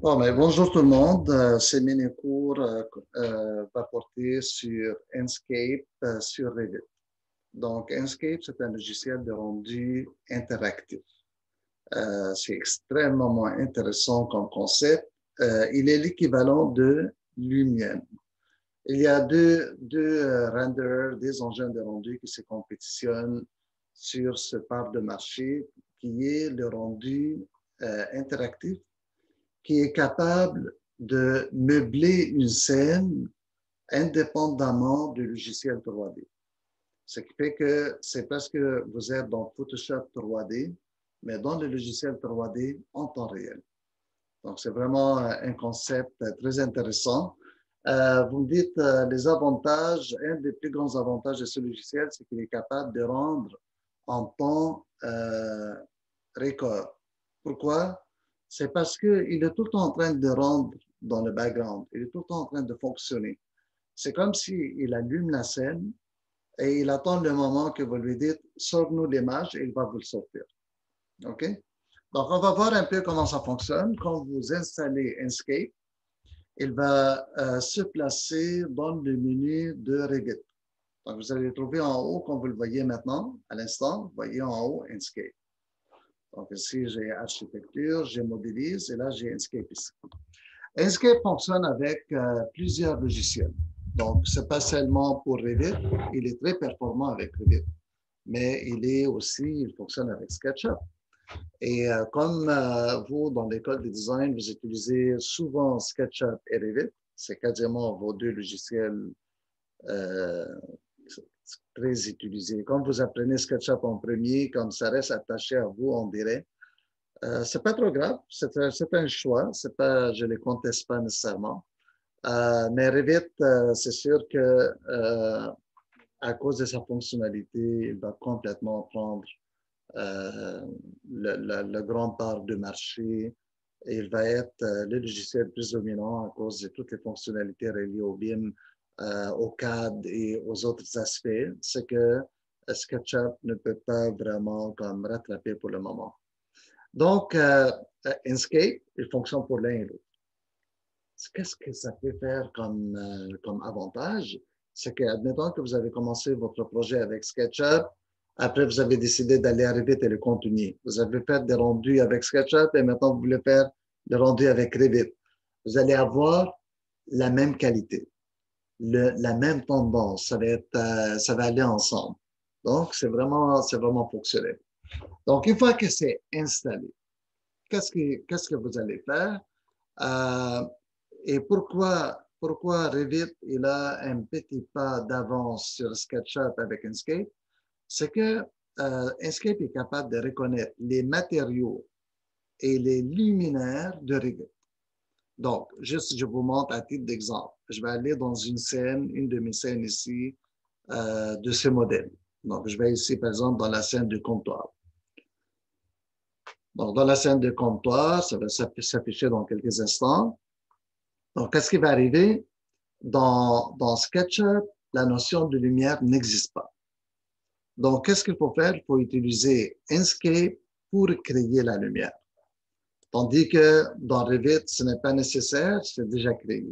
Bon, mais bonjour tout le monde. Ce mini-cours va porter sur Enscape sur Revit. Donc, Enscape, c'est un logiciel de rendu interactif. C'est extrêmement intéressant comme concept. Il est l'équivalent de Lumion. Il y a deux renderers, des engins de rendu qui se compétitionnent sur ce part de marché qui est le rendu interactif qui est capable de meubler une scène indépendamment du logiciel 3D. Ce qui fait que c'est parce que vous êtes dans Photoshop 3D, mais dans le logiciel 3D en temps réel. Donc, c'est vraiment un concept très intéressant. Vous me dites les avantages. Un des plus grands avantages de ce logiciel, c'est qu'il est capable de rendre en temps record. Pourquoi? C'est parce qu'il est tout le temps en train de rendre dans le background. Il est tout le temps en train de fonctionner. C'est comme s'il allume la scène et il attend le moment que vous lui dites sors-nous l'image et il va vous le sortir. OK? Donc, on va voir un peu comment ça fonctionne. Quand vous installez Enscape, il va se placer dans le menu de Revit. Donc, vous allez le trouver en haut, comme vous le voyez maintenant, à l'instant. Vous voyez en haut Enscape. Donc, ici, j'ai architecture, j'ai modélise et là, j'ai Enscape ici. Enscape fonctionne avec plusieurs logiciels. Donc, ce n'est pas seulement pour Revit, il est très performant avec Revit, mais il fonctionne avec SketchUp. Et comme vous, dans l'école de design, vous utilisez souvent SketchUp et Revit, c'est quasiment vos deux logiciels euh, très utilisés. Quand vous apprenez SketchUp en premier, comme ça reste attaché à vous, on dirait, c'est pas trop grave, c'est un choix, c'est pas, je ne les conteste pas nécessairement. Mais Revit, c'est sûr que à cause de sa fonctionnalité, il va complètement prendre le grand part du marché et il va être le logiciel plus dominant à cause de toutes les fonctionnalités reliées au BIM, au CAD et aux autres aspects. C'est que SketchUp ne peut pas vraiment comme rattraper pour le moment. Donc, Enscape, il fonctionne pour l'un et l'autre. Qu'est-ce que ça peut faire comme avantage? C'est que, admettons que vous avez commencé votre projet avec SketchUp, après vous avez décidé d'aller à Revit et le continuer. Vous avez fait des rendus avec SketchUp et maintenant vous voulez faire des rendus avec Revit. Vous allez avoir la même qualité, la même tendance. Ça va aller ensemble. Donc, c'est vraiment fonctionnel. Donc, une fois que c'est installé, qu'est-ce que vous allez faire? Euh, et pourquoi Revit il a un petit pas d'avance sur SketchUp avec Enscape? C'est que Enscape est capable de reconnaître les matériaux et les luminaires de Revit. Donc, juste, je vous montre à titre d'exemple. Je vais aller dans une de mes scènes ici de ce modèle. Donc, je vais ici, par exemple, dans la scène du comptoir. Donc, dans la scène de comptoir, ça va s'afficher dans quelques instants. Donc, qu'est-ce qui va arriver? Dans SketchUp, la notion de lumière n'existe pas. Donc, qu'est-ce qu'il faut faire? Il faut utiliser Enscape pour créer la lumière. Tandis que dans Revit, ce n'est pas nécessaire, c'est déjà créé.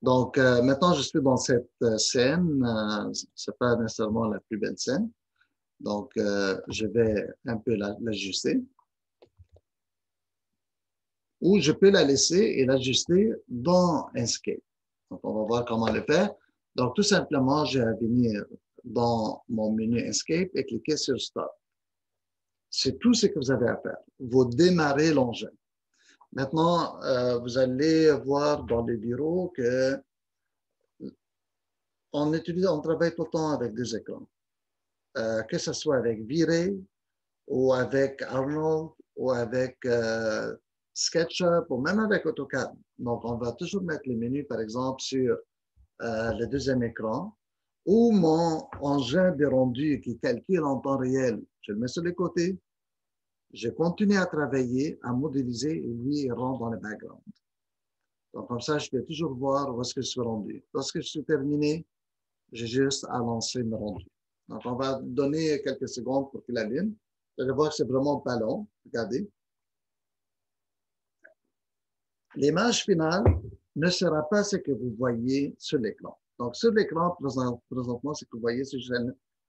Donc, maintenant, je suis dans cette scène. Ce n'est pas nécessairement la plus belle scène. Donc, je vais un peu l'ajuster. Ou je peux la laisser et l'ajuster dans Enscape. Donc, on va voir comment le faire. Donc, tout simplement, j'ai à venir dans mon menu Enscape et cliquer sur Start. C'est tout ce que vous avez à faire. Vous démarrez l'engin. Maintenant, vous allez voir dans les bureaux que on travaille tout le temps avec deux écrans. Que ce soit avec V-Ray ou avec Arnold ou avec SketchUp ou même avec AutoCAD. Donc, on va toujours mettre les menus, par exemple, sur le deuxième écran ou mon engin de rendu qui calcule en temps réel. Je le mets sur le côté. Je continue à travailler, à modéliser et lui, il rentre dans le background. Donc, comme ça, je peux toujours voir où est-ce que je suis rendu. Lorsque je suis terminé, j'ai juste à lancer le rendu. Donc, on va donner quelques secondes pour qu'il allume. Vous allez voir que c'est vraiment pas long. Regardez. L'image finale ne sera pas ce que vous voyez sur l'écran. Donc, sur l'écran, présentement, ce que vous voyez, c'est juste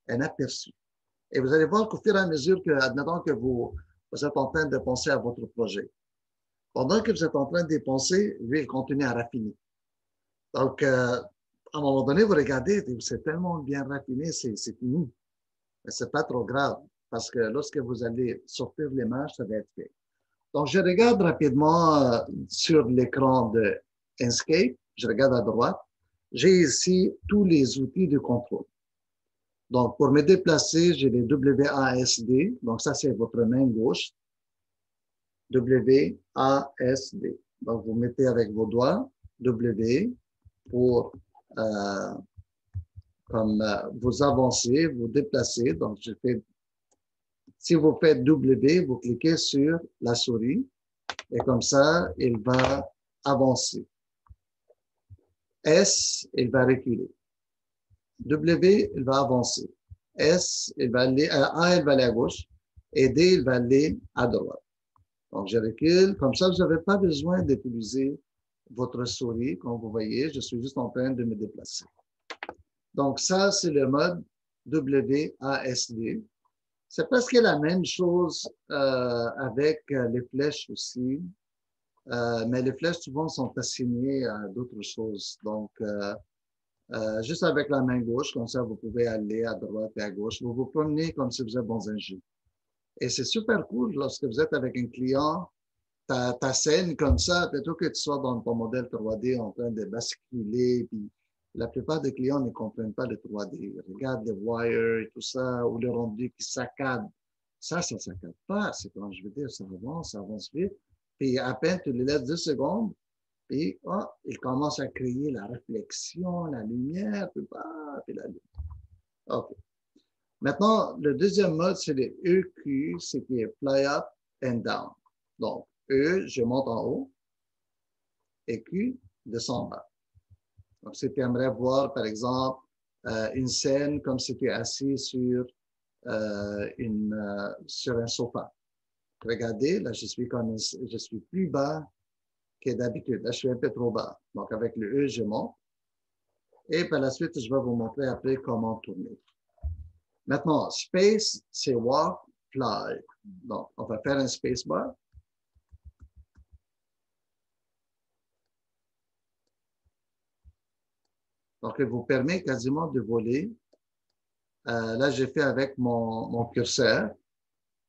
un aperçu. Et vous allez voir qu'au fur et à mesure que, admettons que vous êtes en train de penser à votre projet, pendant que vous êtes en train d'y penser, lui, il continue à raffiner. Donc, à un moment donné, vous regardez, c'est tellement bien raffiné, c'est fini. Mais c'est pas trop grave, parce que lorsque vous allez sortir l'image, ça va être fait. Donc, je regarde rapidement sur l'écran de Inkscape, je regarde à droite, j'ai ici tous les outils de contrôle. Donc, pour me déplacer, j'ai les WASD, donc ça, c'est votre main gauche, WASD. Donc, vous mettez avec vos doigts W pour comme vous avancez, vous déplacez. Donc, si vous faites W, vous cliquez sur la souris et comme ça, il va avancer. S, il va reculer. W, il va avancer. S, il va aller, A, il va aller à gauche. Et D, il va aller à droite. Donc, je recule. Comme ça, vous n'avez pas besoin d'utiliser votre souris. Comme vous voyez, je suis juste en train de me déplacer. Donc, ça, c'est le mode WASD. C'est presque la même chose avec les flèches aussi. Mais les flèches, souvent, sont assignées à d'autres choses. Donc, juste avec la main gauche, comme ça, vous pouvez aller à droite et à gauche. Vous vous promenez comme si vous êtes dans un jeu. Et c'est super cool lorsque vous êtes avec un client, ta scène comme ça, plutôt que tu sois dans ton modèle 3D en train de basculer. Puis la plupart des clients ne comprennent pas le 3D. Ils regardent les wires et tout ça, ou le rendu qui saccade. Ça ne saccade pas. C'est quand je veux dire, ça avance vite. Puis à peine tu les laisses 2 secondes, puis oh, il commence à créer la réflexion, la lumière, puis la lumière. OK. Maintenant, le deuxième mode, c'est le EQ, ce qui est fly up and down. Donc, E, je monte en haut, et Q, descend en bas. Donc, si tu aimerais voir, par exemple, une scène comme si tu es assis sur un sofa. Regardez, là, je suis plus bas que d'habitude. Là, je suis un peu trop bas. Donc, avec le E, je monte. Et par la suite, je vais vous montrer après comment tourner. Maintenant, space, c'est walk, fly. Donc, on va faire un space bar. Donc, il vous permet quasiment de voler. Là, j'ai fait avec mon curseur.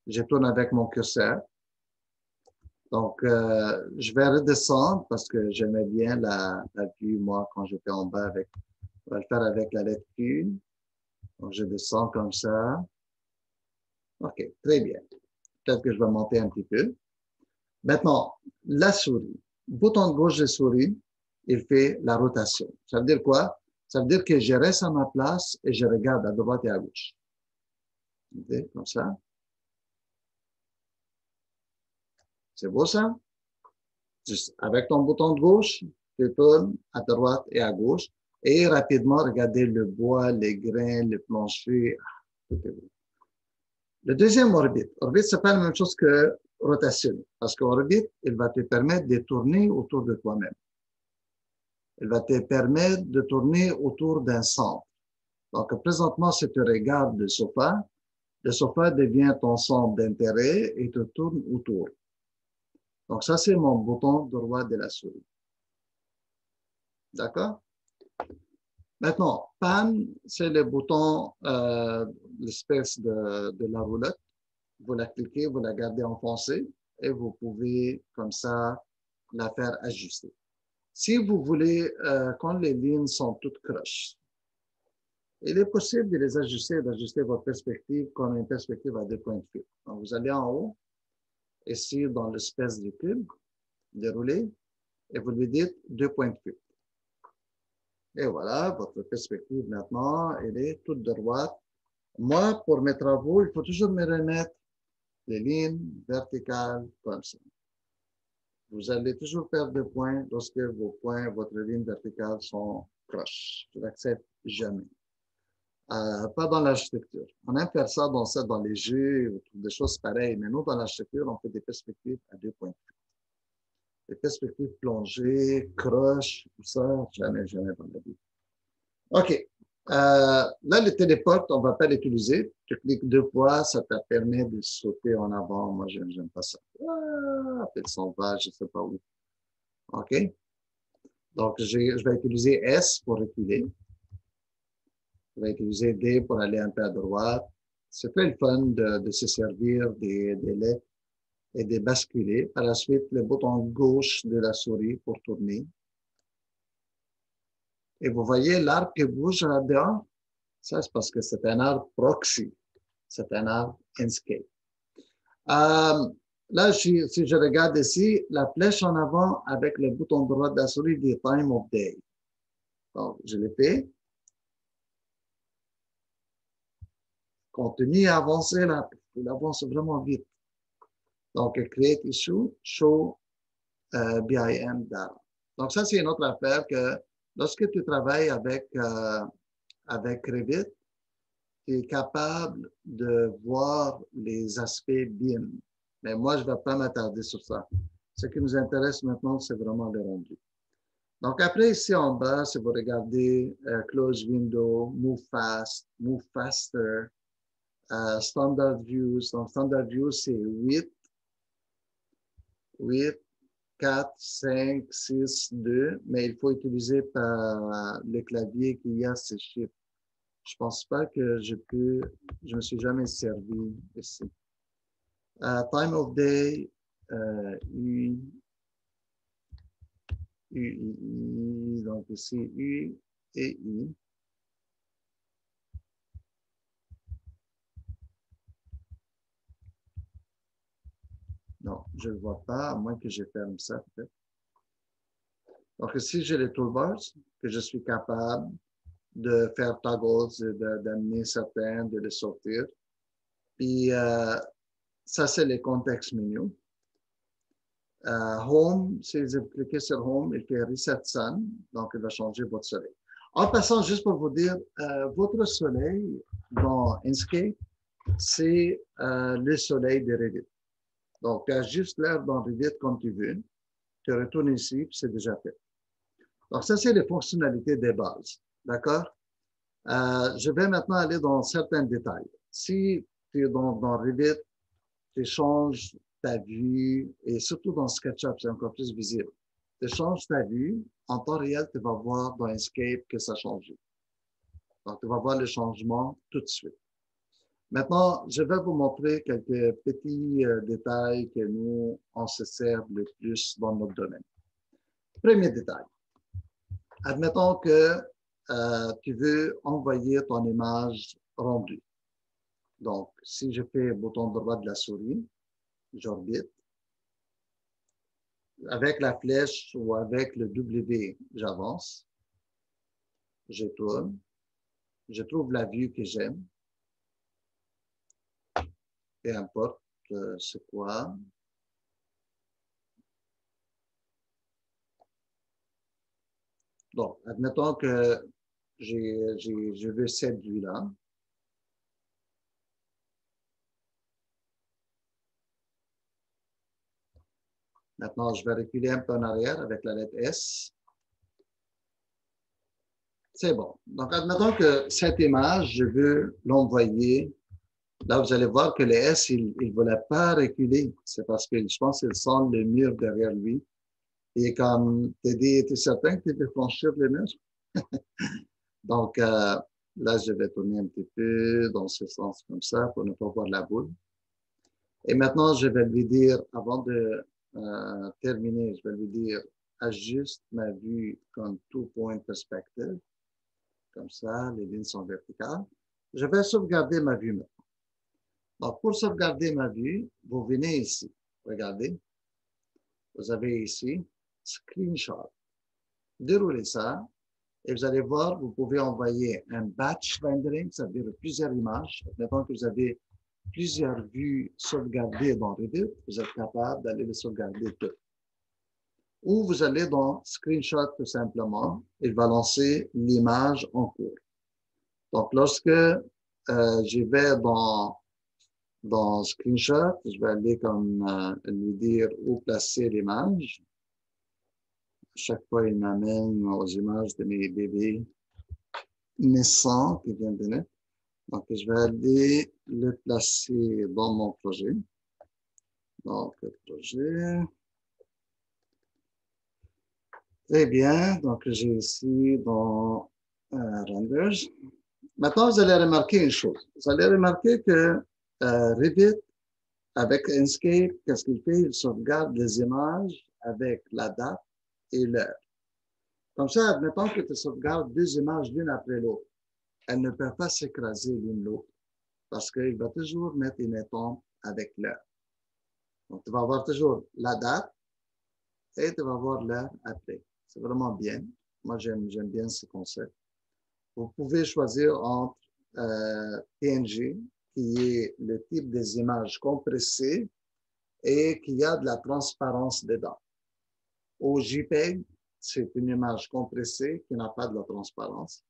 Je tourne avec mon curseur. Donc, je vais redescendre parce que j'aimais bien la vue, moi, quand j'étais en bas avec. On va le faire avec la lettre Q. Donc, je descends comme ça. OK, très bien. Peut-être que je vais monter un petit peu. Maintenant, la souris. Bouton de gauche de souris, il fait la rotation. Ça veut dire quoi? Ça veut dire que je reste à ma place et je regarde à droite et à gauche. Okay, comme ça. C'est beau ça? Juste avec ton bouton de gauche, tu tournes à droite et à gauche et rapidement regarder le bois, les grains, le plancher. Tout est beau. Le deuxième orbite. Orbite, c'est pas la même chose que rotation. Parce qu'orbite, il va te permettre de tourner autour de toi-même. Il va te permettre de tourner autour d'un centre. Donc, présentement, si tu regardes le sofa devient ton centre d'intérêt et te tourne autour. Donc, ça, c'est mon bouton droit de la souris. D'accord? Maintenant, pan, c'est le bouton, l'espèce de la roulette. Vous la cliquez, vous la gardez enfoncée et vous pouvez, comme ça, la faire ajuster. Si vous voulez, quand les lignes sont toutes croches, il est possible de les ajuster, d'ajuster votre perspective comme une perspective à 2 points de vue. Donc, vous allez en haut, ici dans l'espèce de cube, déroulé, et vous lui dites 2 points de vue. Et voilà, votre perspective maintenant, elle est toute droite. Moi, pour mes travaux, il faut toujours me remettre les lignes verticales comme ça. Vous allez toujours perdre des points lorsque vos points, votre ligne verticale sont proches. Je ne l'accepte jamais. Pas dans l'architecture. On aime faire ça dans les jeux, des choses pareilles, mais nous, dans l'architecture, on fait des perspectives à 2 points de vue. Les perspectives plongées, croches, tout ça, jamais, jamais dans la vie. OK. Là, le téléporte, on ne va pas l'utiliser. Tu cliques 2 fois, ça te permet de sauter en avant. Moi, je n'aime pas ça. Ah, elle s'en va, je ne sais pas où. OK. Donc, je vais utiliser S pour reculer. Je vais utiliser D pour aller un peu à droite. C'est très le fun de se servir des lettres et de basculer. Par la suite, le bouton gauche de la souris pour tourner. Et vous voyez l'arbre qui bouge là-dedans? Ça, c'est parce que c'est un arbre proxy. C'est un arbre Inkscape. Là, si je regarde ici, la flèche en avant avec le bouton droit de la souris dit Time of Day. Donc, je l'ai fait. Continue à avancer là. Il avance vraiment vite. Donc, Create Issue, Show BIM Data. Donc, ça, c'est une autre affaire que lorsque tu travailles avec Revit, tu es capable de voir les aspects BIM. Mais moi, je ne vais pas m'attarder sur ça. Ce qui nous intéresse maintenant, c'est vraiment le rendu. Donc, après, ici en bas, si vous regardez Close Window, Move Fast, Move Faster, Standard Views. Donc, Standard Views, c'est 8, 4, 5, 6, 2, mais il faut utiliser par le clavier qui y a ces chiffres. Je ne pense pas que je me suis jamais servi ici. Time of Day, U, I, donc ici U et I. Non, je ne le vois pas, à moins que je ferme ça peut-être. Donc ici, j'ai les toolbars que je suis capable de faire toggles, d'amener certains, de les sortir. Puis, ça, c'est les contextes menus. Home, si vous cliquez sur Home, il fait Reset Sun, donc il va changer votre soleil. En passant, juste pour vous dire, votre soleil dans Inkscape, c'est le soleil de Revit. Donc, tu ajustes l'air dans Revit comme tu veux, tu retournes ici, puis c'est déjà fait. Donc, ça, c'est les fonctionnalités des bases. D'accord? Je vais maintenant aller dans certains détails. Si tu es dans Revit, tu changes ta vue, et surtout dans SketchUp, c'est encore plus visible. Tu changes ta vue, en temps réel, tu vas voir dans Inkscape que ça a changé. Donc, tu vas voir le changement tout de suite. Maintenant, je vais vous montrer quelques petits détails que nous, on se sert le plus dans notre domaine. Premier détail. Admettons que tu veux envoyer ton image rendue. Donc, si je fais le bouton droit de la souris, j'orbite. Avec la flèche ou avec le W, j'avance. Je tourne. Je trouve la vue que j'aime. Peu importe c'est quoi. Donc, admettons que je veux cette vue-là. Maintenant, je vais reculer un peu en arrière avec la lettre S. C'est bon. Donc, admettons que cette image, je veux l'envoyer. Là, vous allez voir que le S, il ne voulait pas reculer. C'est parce que je pense qu'il sent le mur derrière lui. Et comme tu es certain que tu veux franchir le mur? Donc, là, je vais tourner un petit peu dans ce sens comme ça pour ne pas voir la boule. Et maintenant, je vais lui dire, avant de terminer, je vais lui dire, ajuste ma vue comme tout point perspective. Comme ça, les lignes sont verticales. Je vais sauvegarder ma vue maintenant. Donc, pour sauvegarder ma vue, vous venez ici. Regardez. Vous avez ici, Screenshot. Déroulez ça. Et vous allez voir, vous pouvez envoyer un batch rendering, ça veut dire plusieurs images. Maintenant que vous avez plusieurs vues sauvegardées dans Revit, vous êtes capable d'aller les sauvegarder toutes. Ou vous allez dans Screenshot tout simplement, il va lancer l'image en cours. Donc, lorsque je vais dans Screenshot, je vais aller comme lui dire où placer l'image. chaque fois, il m'amène aux images de mes bébés naissants qui viennent de naître. Donc, je vais aller le placer dans mon projet. Donc, le projet. Très bien. Donc, j'ai ici dans Renders. Maintenant, vous allez remarquer une chose. Vous allez remarquer que Revit, avec Inkscape, qu'est-ce qu'il fait? Il sauvegarde les images avec la date et l'heure. Comme ça, admettons que tu sauvegardes deux images l'une après l'autre. Elles ne peuvent pas s'écraser l'une l'autre parce qu'il va toujours mettre une étampe avec l'heure. Donc, tu vas avoir toujours la date et tu vas avoir l'heure après. C'est vraiment bien. Moi, j'aime bien ce concept. Vous pouvez choisir entre PNG, qui est le type des images compressées et qui a de la transparence dedans. Au JPEG, c'est une image compressée qui n'a pas de la transparence.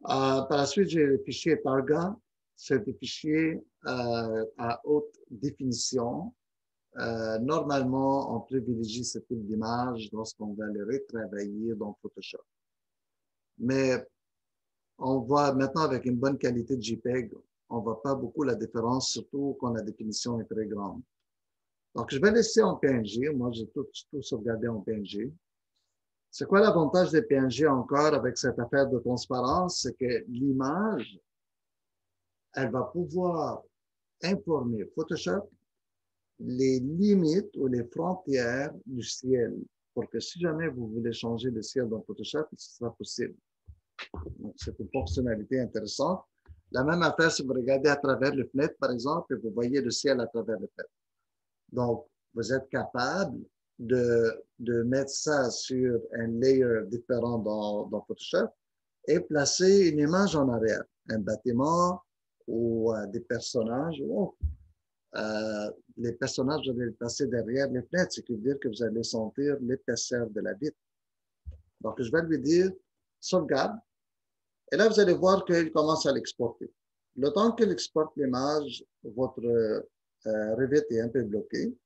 Par la suite, j'ai le fichier Targa. C'est des fichiers à haute définition. Normalement, on privilégie ce type d'image lorsqu'on va les retravailler dans Photoshop. Mais on voit maintenant avec une bonne qualité de JPEG, on ne voit pas beaucoup la différence, surtout quand la définition est très grande. Donc, je vais laisser en PNG. Moi, j'ai tout sauvegardé en PNG. C'est quoi l'avantage des PNG encore avec cette affaire de transparence? C'est que l'image, elle va pouvoir informer Photoshop les limites ou les frontières du ciel pour que si jamais vous voulez changer le ciel dans Photoshop, ce sera possible. Donc, c'est une fonctionnalité intéressante. La même affaire si vous regardez à travers le fenêtre, par exemple, et vous voyez le ciel à travers le fenêtre. Donc, vous êtes capable de mettre ça sur un layer différent dans Photoshop et placer une image en arrière, un bâtiment ou des personnages. Les personnages, vous allez les placer derrière les fenêtres, ce qui veut dire que vous allez sentir l'épaisseur de la vitre. Donc, je vais lui dire sauvegarde. Et là, vous allez voir qu'il commence à l'exporter. Le temps qu'il exporte l'image, votre Revit est un peu bloqué,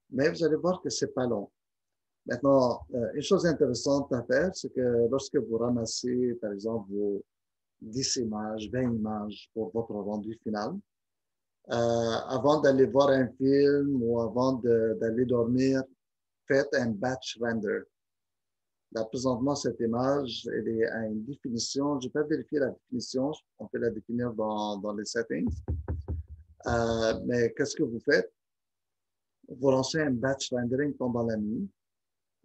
mais vous allez voir que ce n'est pas long. Maintenant, une chose intéressante à faire, c'est que lorsque vous ramassez, par exemple, vos 10 images, 20 images pour votre rendu final, avant d'aller voir un film ou avant d'aller dormir, faites un batch render. Là, présentement, cette image, elle est à une définition. Je peux vérifier la définition. On peut la définir dans les settings. Mais qu'est-ce que vous faites? Vous lancez un batch rendering pendant la nuit.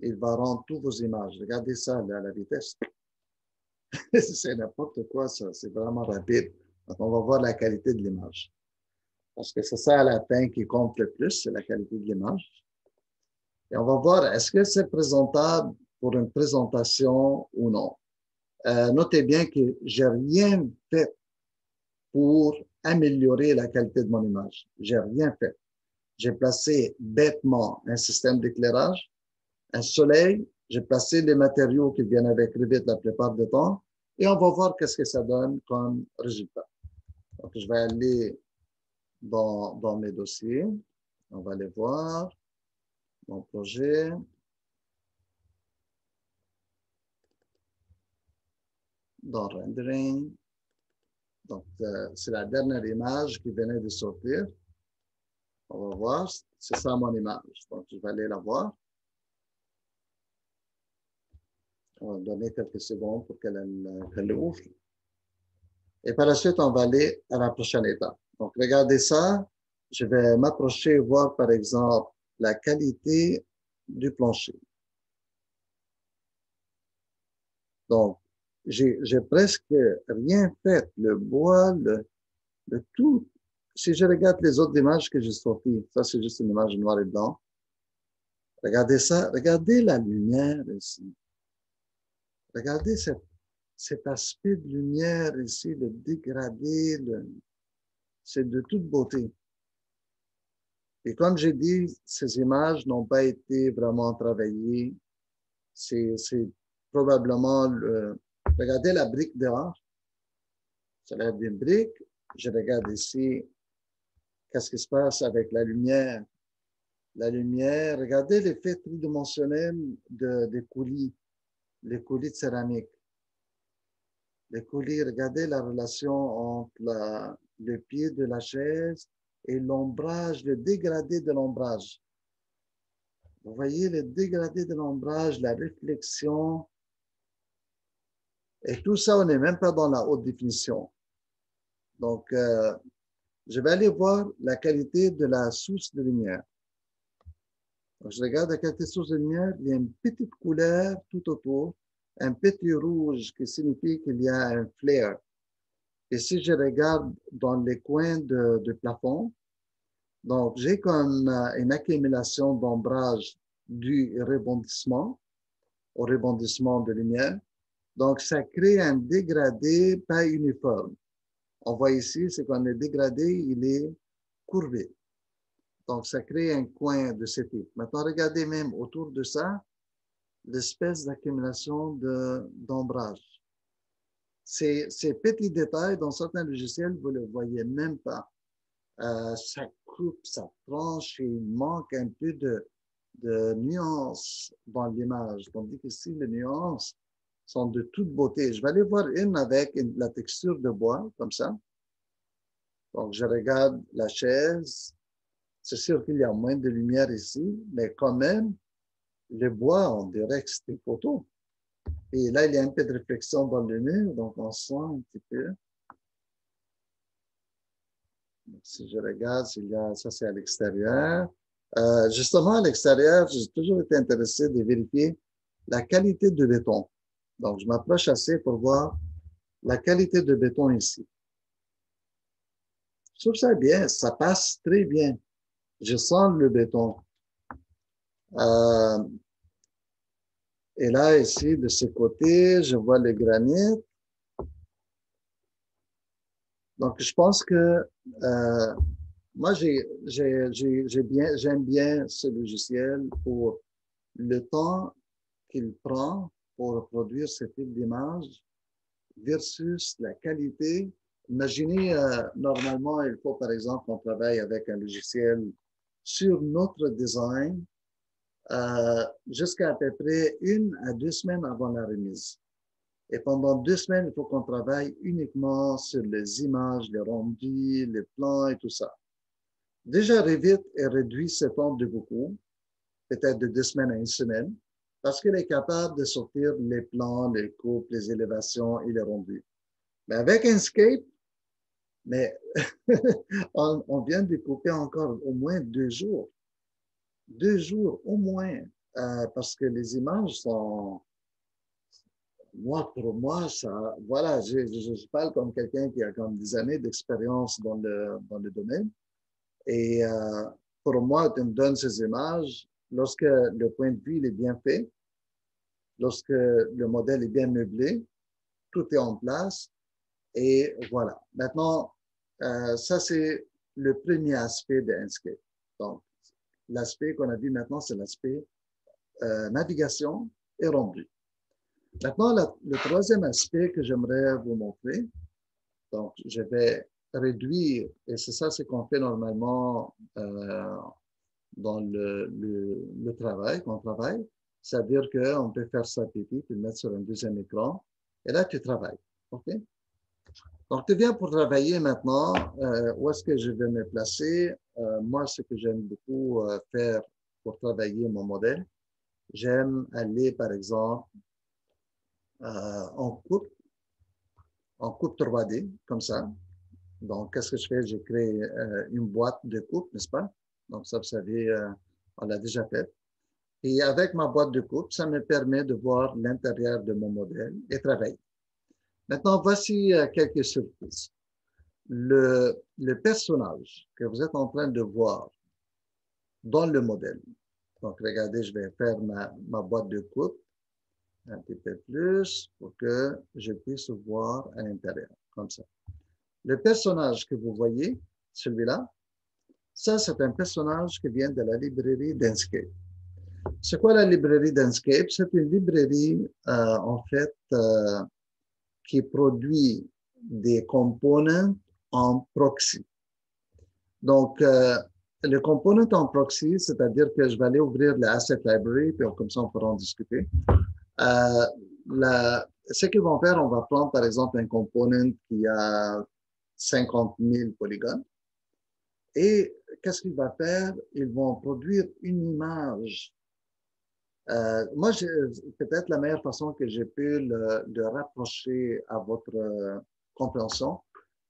Il va rendre toutes vos images. Regardez ça là, à la vitesse. C'est n'importe quoi, ça. C'est vraiment rapide. Donc, on va voir la qualité de l'image. Parce que c'est ça à la fin qui compte le plus, c'est la qualité de l'image. Et on va voir, est-ce que c'est présentable pour une présentation ou non? Notez bien que j'ai rien fait pour améliorer la qualité de mon image. J'ai rien fait. J'ai placé bêtement un système d'éclairage, un soleil, j'ai placé les matériaux qui viennent avec Revit la plupart du temps, et on va voir qu'est-ce que ça donne comme résultat. Donc, je vais aller dans mes dossiers. On va aller voir mon projet. Dans Rendering. Donc, c'est la dernière image qui venait de sortir. On va voir. C'est ça mon image. Donc, je vais aller la voir. On va donner quelques secondes pour qu'elle ouvre. Et par la suite, on va aller à la prochaine étape. Donc, regardez ça. Je vais m'approcher et voir, par exemple, la qualité du plancher. Donc, j'ai presque rien fait. Le bois, le tout. Si je regarde les autres images que j'ai sorties, ça, c'est juste une image noire et blanc. Regardez ça. Regardez la lumière ici. Regardez cet aspect de lumière ici, le dégradé, c'est de toute beauté. Et comme j'ai dit, ces images n'ont pas été vraiment travaillées. C'est probablement regardez la brique dehors. Ça a l'air d'une brique. Je regarde ici, qu'est-ce qui se passe avec la lumière la lumière. Regardez l'effet tridimensionnel des coulis, les coulis de céramique. Les coulis, regardez la relation entre le pied de la chaise et l'ombrage, le dégradé de l'ombrage. Vous voyez le dégradé de l'ombrage, la réflexion. Et tout ça, on n'est même pas dans la haute définition. Donc, je vais aller voir la qualité de la source de lumière. Donc, je regarde la qualité de source de lumière, il y a une petite couleur tout autour, un petit rouge qui signifie qu'il y a un flare. Et si je regarde dans les coins de plafond, donc j'ai comme une accumulation d'ombrage du rebondissement, au rebondissement de lumière. Donc, ça crée un dégradé pas uniforme. On voit ici, c'est quand le dégradé, il est courbé. Donc, ça crée un coin de ce type. Maintenant, regardez même autour de ça, l'espèce d'accumulation d'ombrage. Ces petits détails, dans certains logiciels, vous ne le voyez même pas. Ça coupe, ça tranche et il manque un peu de nuances dans l'image. Tandis qu'ici, les nuances sont de toute beauté. Je vais aller voir une avec la texture de bois, comme ça. Donc, je regarde la chaise. C'est sûr qu'il y a moins de lumière ici, mais quand même, le bois, on dirait que c'est une photo. Et là, il y a un peu de réflexion dans le mur, donc on sent un petit peu. Donc, si je regarde, ça c'est à l'extérieur. Justement, à l'extérieur, j'ai toujours été intéressé de vérifier la qualité de béton. Donc, je m'approche assez pour voir la qualité de béton ici. Je trouve ça bien, ça passe très bien. Je sens le béton. Et là, ici, de ce côté, je vois le granit. Donc, je pense que moi, j'aime bien ce logiciel pour le temps qu'il prend pour reproduire ce type d'image versus la qualité. Imaginez, normalement, il faut, par exemple, qu'on travaille avec un logiciel sur notre design jusqu'à peu près 1 à 2 semaines avant la remise. Et pendant 2 semaines, il faut qu'on travaille uniquement sur les images, les rendus, les plans et tout ça. Déjà, Revit est réduit ce temps de beaucoup, peut-être de 2 semaines à 1 semaine, parce qu'il est capable de sortir les plans, les coupes, les élévations et les rendus. Mais avec Inkscape, mais on vient de couper encore au moins 2 jours. 2 jours au moins, parce que les images sont... Moi, pour moi, ça, voilà, je parle comme quelqu'un qui a comme des années d'expérience dans le domaine. Et pour moi, tu me donnes ces images, lorsque le point de vue il est bien fait, lorsque le modèle est bien meublé, tout est en place. Et voilà. Maintenant, ça, c'est le premier aspect de Inkscape. Donc, l'aspect qu'on a vu maintenant, c'est l'aspect navigation et rendu. Maintenant, le troisième aspect que j'aimerais vous montrer, donc je vais réduire, et c'est ça ce qu'on fait normalement dans le travail, quand on travaille, c'est-à-dire qu'on peut faire ça petit, puis le mettre sur un deuxième écran, et là, tu travailles. OK? Donc, tu viens pour travailler maintenant. Où est-ce que je vais me placer? Moi, ce que j'aime beaucoup faire pour travailler mon modèle, j'aime aller, par exemple, en coupe 3D, comme ça. Donc, qu'est-ce que je fais? J'ai créé une boîte de coupe, n'est-ce pas? Donc, ça, vous savez, on l'a déjà fait. Et avec ma boîte de coupe, ça me permet de voir l'intérieur de mon modèle et travailler. Maintenant, voici quelques surprises. Le personnage que vous êtes en train de voir dans le modèle. Donc, regardez, je vais faire ma boîte de coupe un petit peu plus pour que je puisse voir à l'intérieur, comme ça. Le personnage que vous voyez, celui-là, ça, c'est un personnage qui vient de la librairie d'Inkscape. C'est quoi la librairie d'Inkscape? C'est une librairie, en fait, qui produit des components en proxy. Donc, Le component en proxy, c'est-à-dire que je vais aller ouvrir le Asset Library, puis comme ça, on pourra en discuter. Ce qu'ils vont faire, on va prendre par exemple un component qui a 50 000 polygones. Et qu'est-ce qu'il va faire? Ils vont produire une image. Moi, peut-être la meilleure façon que j'ai pu le rapprocher à votre compréhension,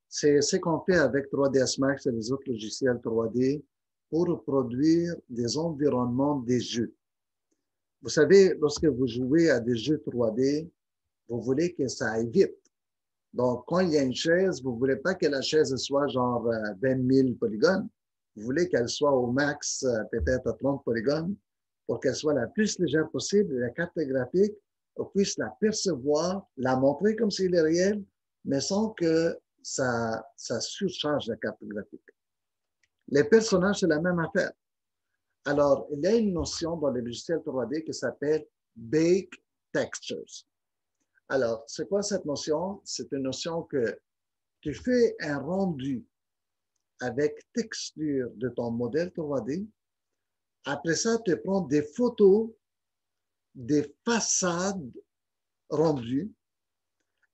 c'est ce qu'on fait avec 3ds Max et les autres logiciels 3D pour produire des environnements des jeux. Vous savez, lorsque vous jouez à des jeux 3D, vous voulez que ça aille vite. Donc, quand il y a une chaise, vous ne voulez pas que la chaise soit genre 20 000 polygones. Vous voulez qu'elle soit au max peut-être à 30 polygones pour qu'elle soit la plus légère possible. La carte graphique, on puisse la percevoir, la montrer comme s'il est réel, mais sans que ça surcharge la carte graphique. Les personnages, c'est la même affaire. Alors, il y a une notion dans les logiciels 3D qui s'appelle Bake Textures. Alors, c'est quoi cette notion? C'est une notion que tu fais un rendu avec texture de ton modèle 3D. Après ça, tu prends des photos des façades rendues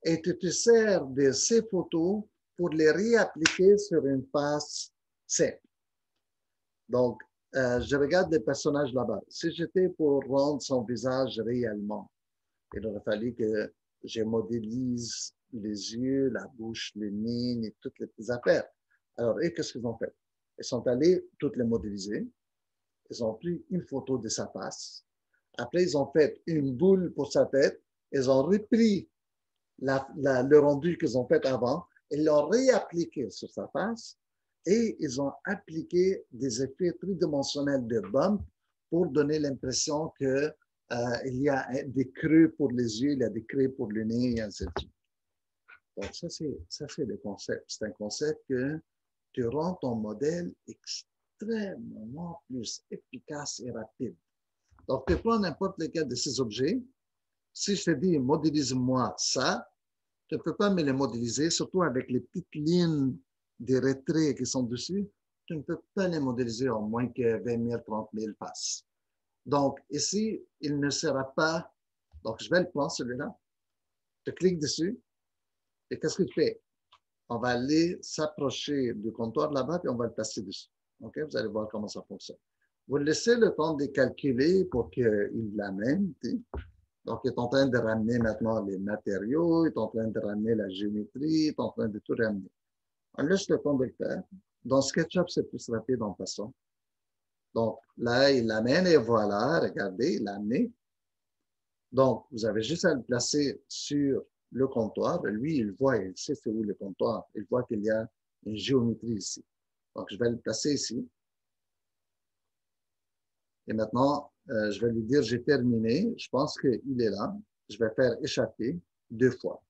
et tu te sers de ces photos pour les réappliquer sur une face simple. Donc, je regarde les personnages là-bas. Si j'étais pour rendre son visage réellement, il aurait fallu que je modélise les yeux, la bouche, les nez et toutes les petites affaires. Alors, et qu'est-ce qu'ils ont fait? Ils sont allés toutes les modéliser. Ils ont pris une photo de sa face. Après, ils ont fait une boule pour sa tête. Ils ont repris le rendu qu'ils ont fait avant. Ils l'ont réappliqué sur sa face et ils ont appliqué des effets tridimensionnels de bump pour donner l'impression que il y a des creux pour les yeux, il y a des creux pour le nez, et ainsi de suite. Donc, ça, c'est le concept. C'est un concept que tu rends ton modèle extrêmement plus efficace et rapide. Donc, tu prends n'importe lequel de ces objets. Si je te dis, modélise-moi ça, tu ne peux pas me les modéliser, surtout avec les petites lignes des retraits qui sont dessus. Tu ne peux pas les modéliser en moins que 20 000, 30 000 faces. Donc, ici, il ne sera pas. Donc, je vais le prendre, celui-là. Je clique dessus. Et qu'est-ce que tu fais? On va aller s'approcher du comptoir là-bas et on va le placer dessus. OK? Vous allez voir comment ça fonctionne. Vous laissez le temps de calculer pour qu'il l'amène. Donc, il est en train de ramener maintenant les matériaux, il est en train de ramener la géométrie, il est en train de tout ramener. On laisse le temps de le faire. Dans SketchUp, c'est plus rapide en passant. Donc, là, il l'amène et voilà, regardez, il l'a amené. Donc, vous avez juste à le placer sur le comptoir. Lui, il voit, il sait c'est où le comptoir. Il voit qu'il y a une géométrie ici. Donc, je vais le placer ici. Et maintenant, je vais lui dire, j'ai terminé. Je pense qu'il est là. Je vais faire échapper 2 fois.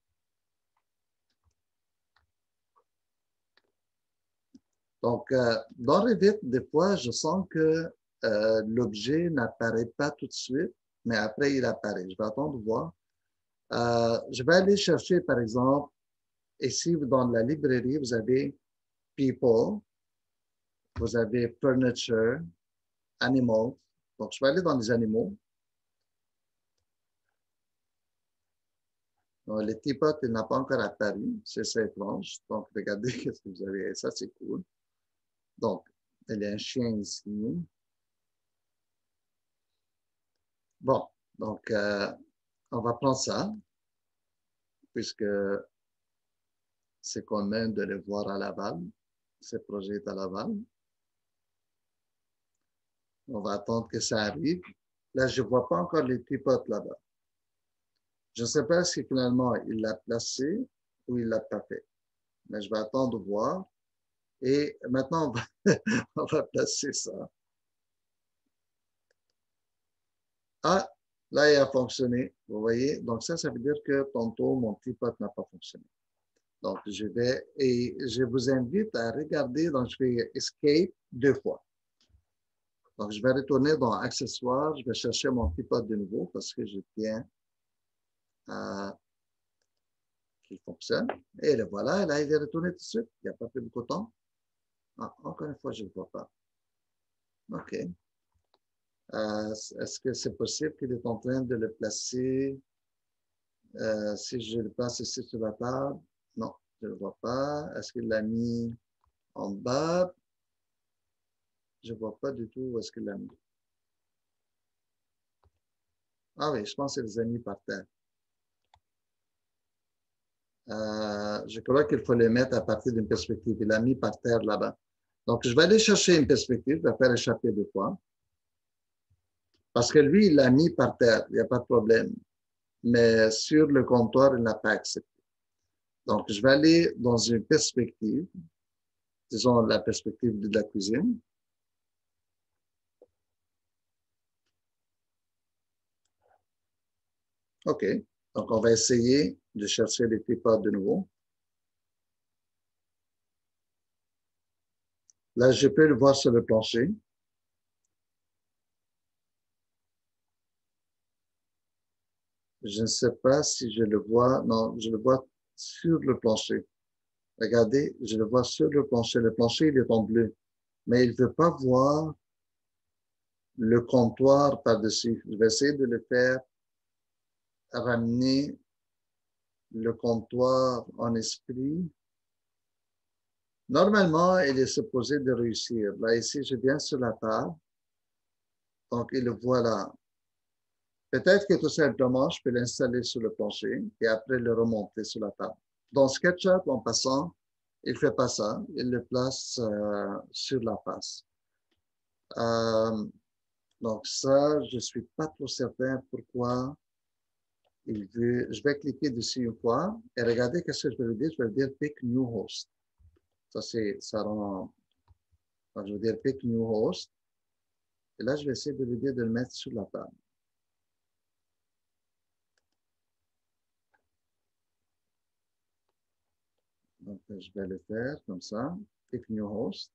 Donc, dans Revit, des fois, je sens que l'objet n'apparaît pas tout de suite, mais après, il apparaît. Je vais attendre de voir. Je vais aller chercher, par exemple, ici, dans la librairie, vous avez People, vous avez Furniture, Animals. Donc, je vais aller dans les animaux. Donc, le teapot, il n'a pas encore apparu. C'est étrange. Donc, regardez ce que vous avez. Ça, c'est cool. Donc, il y a un chien ici. Bon, donc, on va prendre ça, puisque c'est commun de le voir à Laval. Ce projet est à Laval. On va attendre que ça arrive. Là, je ne vois pas encore les tripotes là-bas. Je ne sais pas si finalement il l'a placé ou il ne l'a pas fait. Mais je vais attendre de voir. Et maintenant, on va placer ça. Ah, là, il a fonctionné. Vous voyez? Donc, ça veut dire que tantôt, mon tripote n'a pas fonctionné. Donc, je vous invite à regarder. Donc, je fais Escape 2 fois. Donc, je vais retourner dans Accessoires. Je vais chercher mon tripote de nouveau parce que je tiens à qu'il fonctionne. Et le voilà. Là, il est retourné tout de suite. Il n'y a pas pris beaucoup de temps. Ah, encore une fois, je ne le vois pas. OK. Est-ce que c'est possible qu'il est en train de le placer, si je le place ici sur la table? Non, je ne le vois pas. Est-ce qu'il l'a mis en bas? Je ne vois pas du tout où est-ce qu'il l'a mis. Ah oui, je pense qu'il les a mis par terre. Je crois qu'il faut les mettre à partir d'une perspective. Il l'a mis par terre là-bas. Donc, je vais aller chercher une perspective, je vais faire échapper 2 fois. Parce que lui, il l'a mis par terre, il n'y a pas de problème. Mais sur le comptoir, il n'a pas accepté. Donc, je vais aller dans une perspective, disons la perspective de la cuisine. OK. Donc, on va essayer de chercher les teapots de nouveau. Là, je peux le voir sur le plancher. Je ne sais pas si je le vois. Non, je le vois sur le plancher. Regardez, je le vois sur le plancher. Le plancher, il est en bleu. Mais il ne veut pas voir le comptoir par-dessus. Je vais essayer de le faire ramener le comptoir en esprit. Normalement, il est supposé de réussir. Là, ici, je viens sur la table. Donc, il le voit là. Peut-être que tout simplement, je peux l'installer sur le plancher et après le remonter sur la table. Dans SketchUp, en passant, il ne fait pas ça. Il le place sur la face. Donc ça, je ne suis pas trop certain pourquoi il veut. Je vais cliquer dessus une fois et regardez qu'est-ce que je vais lui dire. Je vais lui dire Pick New Host. Ça rend. Donc, je vais dire Pick New Host. Et là, je vais essayer de lui dire de le mettre sur la table. Donc, je vais le faire comme ça. Pick New Host.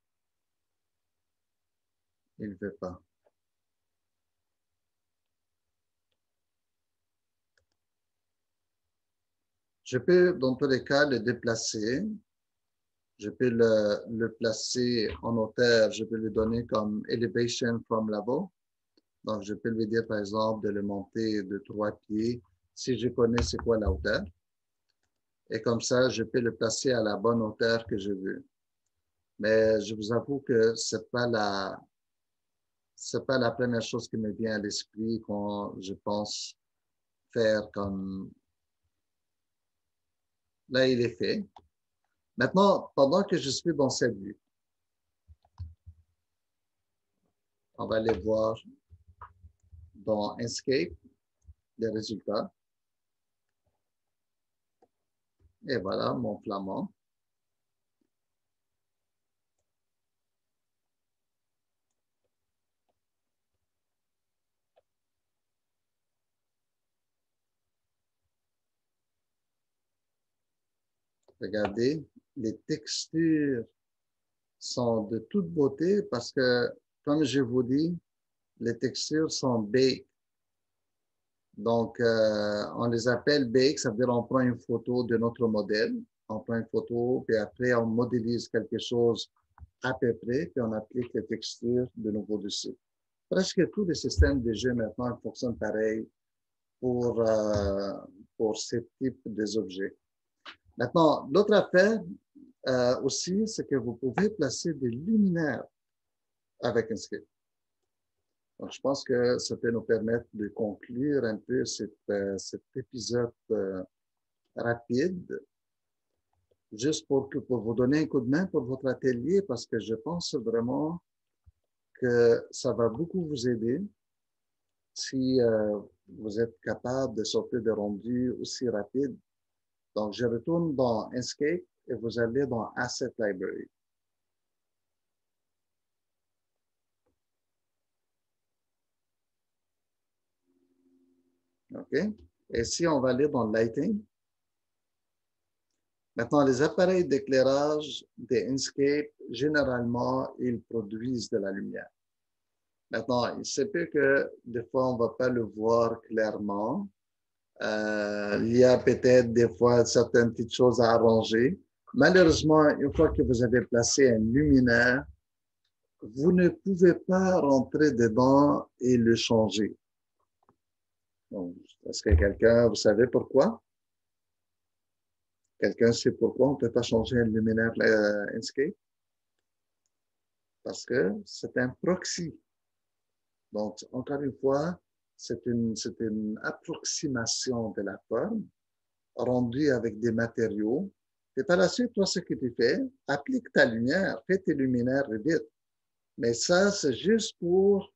Il ne veut pas. Je peux, dans tous les cas, le déplacer. Je peux le placer en hauteur. Je peux lui donner comme Elevation from Level. Donc, je peux lui dire, par exemple, de le monter de 3 pieds si je connais c'est quoi la hauteur. Et comme ça, je peux le placer à la bonne hauteur que je veux. Mais je vous avoue que c'est pas la première chose qui me vient à l'esprit quand je pense faire comme... Là, il est fait. Maintenant, pendant que je suis dans cette vue, on va aller voir dans Inkscape les résultats. Et voilà mon flamand. Regardez, les textures sont de toute beauté parce que, comme je vous dis, les textures sont baked. Donc, on les appelle baked, ça veut dire on prend une photo de notre modèle, on prend une photo, puis après on modélise quelque chose à peu près, puis on applique les textures de nouveau dessus. Presque tous les systèmes de jeu maintenant fonctionnent pareil pour ce type d'objets. Maintenant, l'autre affaire aussi, c'est que vous pouvez placer des luminaires avec Inkscape. Donc, je pense que ça peut nous permettre de conclure un peu cet épisode rapide, juste pour vous donner un coup de main pour votre atelier, parce que je pense vraiment que ça va beaucoup vous aider si vous êtes capable de sortir de rendus aussi rapides. Donc, je retourne dans Inkscape et vous allez dans Asset Library. OK? Et si on va aller dans Lighting, maintenant, les appareils d'éclairage des Inkscape, généralement, ils produisent de la lumière. Maintenant, il se peut que des fois, on ne va pas le voir clairement. Il y a peut-être des fois certaines petites choses à arranger. Malheureusement, une fois que vous avez placé un luminaire, vous ne pouvez pas rentrer dedans et le changer. Est-ce que quelqu'un, vous savez pourquoi? Quelqu'un sait pourquoi on ne peut pas changer un luminaire Inkscape? Parce que c'est un proxy. Donc, encore une fois, c'est une approximation de la forme rendue avec des matériaux. Et par la suite, toi, ce que tu fais, applique ta lumière, fais tes luminaires vite. Mais ça, c'est juste pour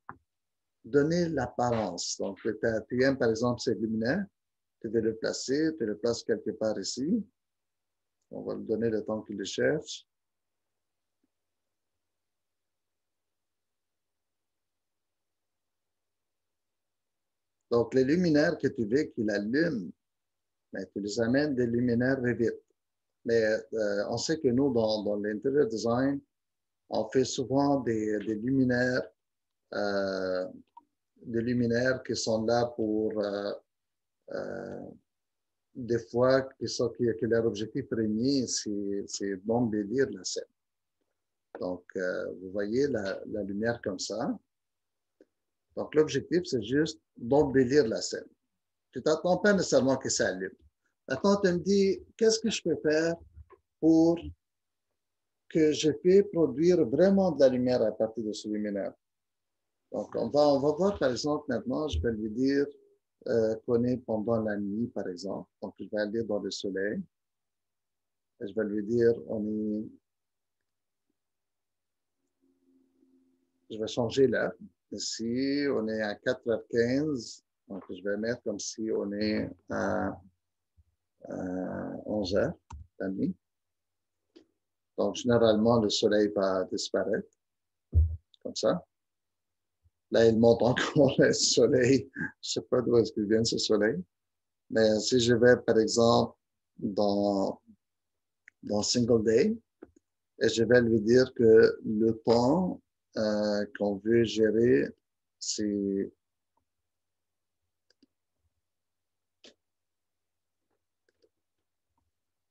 donner l'apparence. Donc, tu aimes, par exemple, ces luminaires, tu veux le placer, tu le places quelque part ici. On va lui donner le temps qu'il le cherche. Donc, les luminaires que tu veux qu'il allume, ben, tu les amènes des luminaires Revit. Mais on sait que nous, dans l'interior design, on fait souvent euh, des luminaires qui sont là pour euh, des fois que leur objectif premier, c'est d'embellir la scène. Donc, vous voyez la lumière comme ça. Donc, l'objectif, c'est juste d'embellir la scène. Tu t'attends pas nécessairement que ça allume. Maintenant, tu me dis, qu'est-ce que je peux faire pour que je puisse produire vraiment de la lumière à partir de ce luminaire? Donc, on va voir, par exemple, maintenant, je vais lui dire qu'on est pendant la nuit, par exemple. Donc, je vais aller dans le soleil et je vais lui dire, je vais changer l'heure. Ici, on est à 4h15. Donc, je vais mettre comme si on est à 11h la nuit. Donc, généralement, le soleil va disparaître, comme ça. Là, il monte encore le soleil. Je ne sais pas d'où est-ce qu'il vient ce soleil. Mais si je vais, par exemple, dans Single Day, et je vais lui dire que le temps qu'on veut gérer, c'est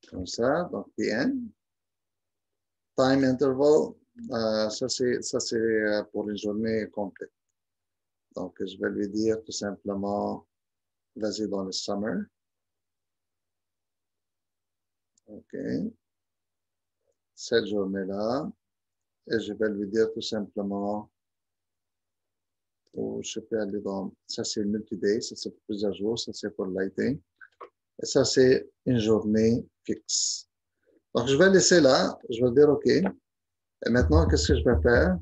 comme ça, donc PM. Time interval, ça c'est pour une journée complète. Donc, je vais lui dire tout simplement, vas-y dans le summer. OK. Cette journée-là. Et je vais lui dire tout simplement, ou je peux aller dans, ça c'est multi-day, ça c'est pour plusieurs jours, ça c'est pour lighting. Et ça c'est une journée fixe. Donc, je vais laisser là, je vais dire OK. Et maintenant, qu'est-ce que je vais faire?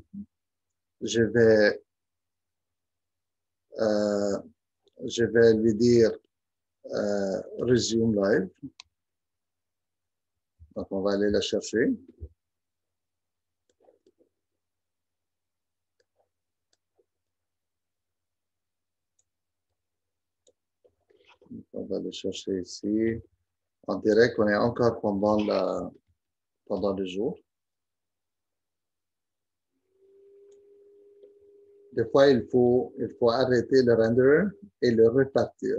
Je vais, euh, je vais lui dire resume live. Donc, on va aller la chercher. On va le chercher ici. En direct, on est encore pendant le jour. Des fois, il faut arrêter le renderer et le repartir.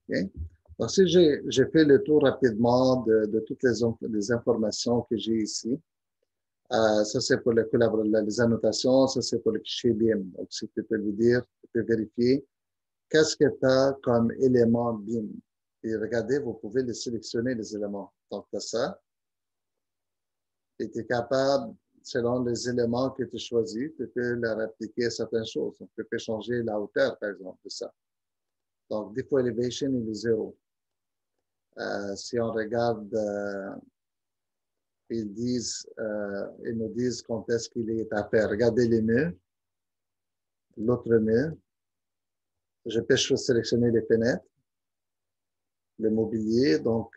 Okay? Donc, si j'ai fait le tour rapidement de toutes les informations que j'ai ici, ça c'est pour les annotations, ça c'est pour le fichier BIM. Donc, si tu peux lui dire, tu peux vérifier qu'est-ce que tu as comme élément BIM. Et regardez, vous pouvez les sélectionner, les éléments. Donc, tu as ça. Et tu es capable, selon les éléments que tu choisis, tu peux leur appliquer à certaines choses. Donc, tu peux changer la hauteur, par exemple, de ça. Donc, default elevation, il est 0. Si on regarde, ils nous disent quand est-ce qu'il est à faire. Regardez les murs, l'autre mur. Je peux sélectionner les fenêtres, le mobilier. Donc,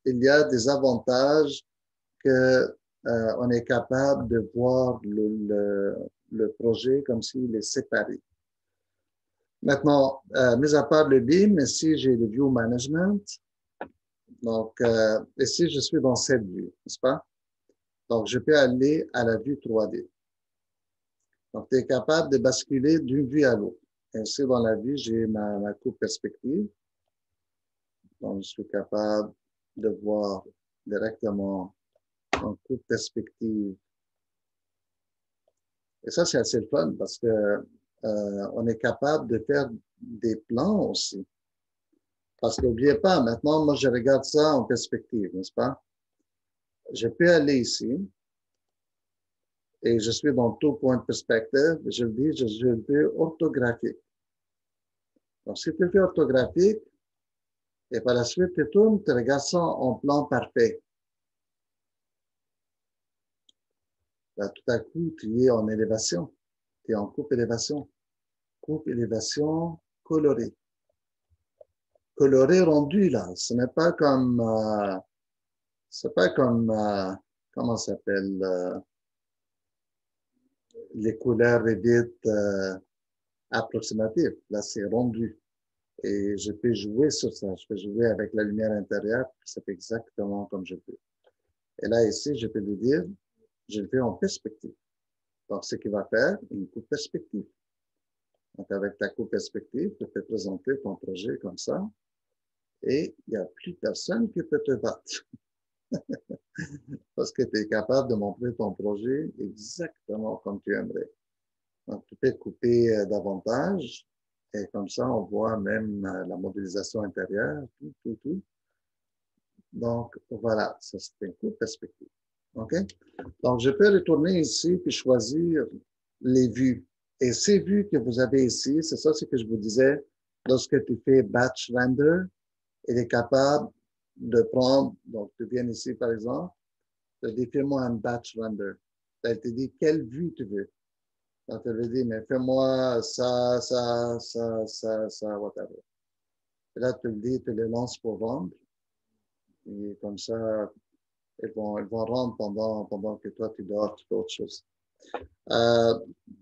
il y a des avantages que on est capable de voir le projet comme s'il est séparé. Maintenant, mis à part le BIM, ici, j'ai le View Management. Donc, ici, je suis dans cette vue, n'est-ce pas? Donc, je peux aller à la vue 3D. Donc, tu es capable de basculer d'une vue à l'autre. Ainsi, dans la vue, j'ai ma coupe perspective. Donc, je suis capable de voir directement Donc, coupe perspective. Et ça, c'est assez le fun parce que on est capable de faire des plans aussi. Parce qu'oubliez pas, maintenant, moi, je regarde ça en perspective, n'est-ce pas? Je peux aller ici et je suis dans tout point de perspective. Je le dis, je le fais orthographique. Donc, si tu le fais orthographique, et par la suite, tu tournes, tu regardes ça en plan parfait. Là, tout à coup, tu es en élévation. Tu es en coupe élévation. Coupe élévation colorée. Coloré rendu, là. Ce n'est pas comme, c'est pas comme, comment ça s'appelle, les couleurs Revit approximatives. Là, c'est rendu. Et je peux jouer sur ça. Je peux jouer avec la lumière intérieure. C'est exactement comme je peux. Et là, ici, je peux lui dire, je le fais en perspective. Donc, ce qu'il va faire, une coupe perspective. Donc, avec ta coupe perspective, tu peux présenter ton projet comme ça. Et il n'y a plus personne qui peut te battre. Parce que tu es capable de montrer ton projet exactement comme tu aimerais. Donc, tu peux couper davantage et comme ça, on voit même la modélisation intérieure, tout. Donc, voilà, ça c'est un coup de perspective. OK? Donc, je peux retourner ici puis choisir les vues. Et ces vues que vous avez ici, c'est ça ce que je vous disais, lorsque tu fais batch render, il est capable de prendre, donc tu viens ici par exemple, tu dis fais-moi un batch render. Elle te dit quelle vue tu veux. Donc, elle te dit, mais fais-moi ça, whatever. Et là, tu le dis, tu les lances pour vendre. Et comme ça, ils vont rendre pendant que toi, tu dors, tu fais autre chose.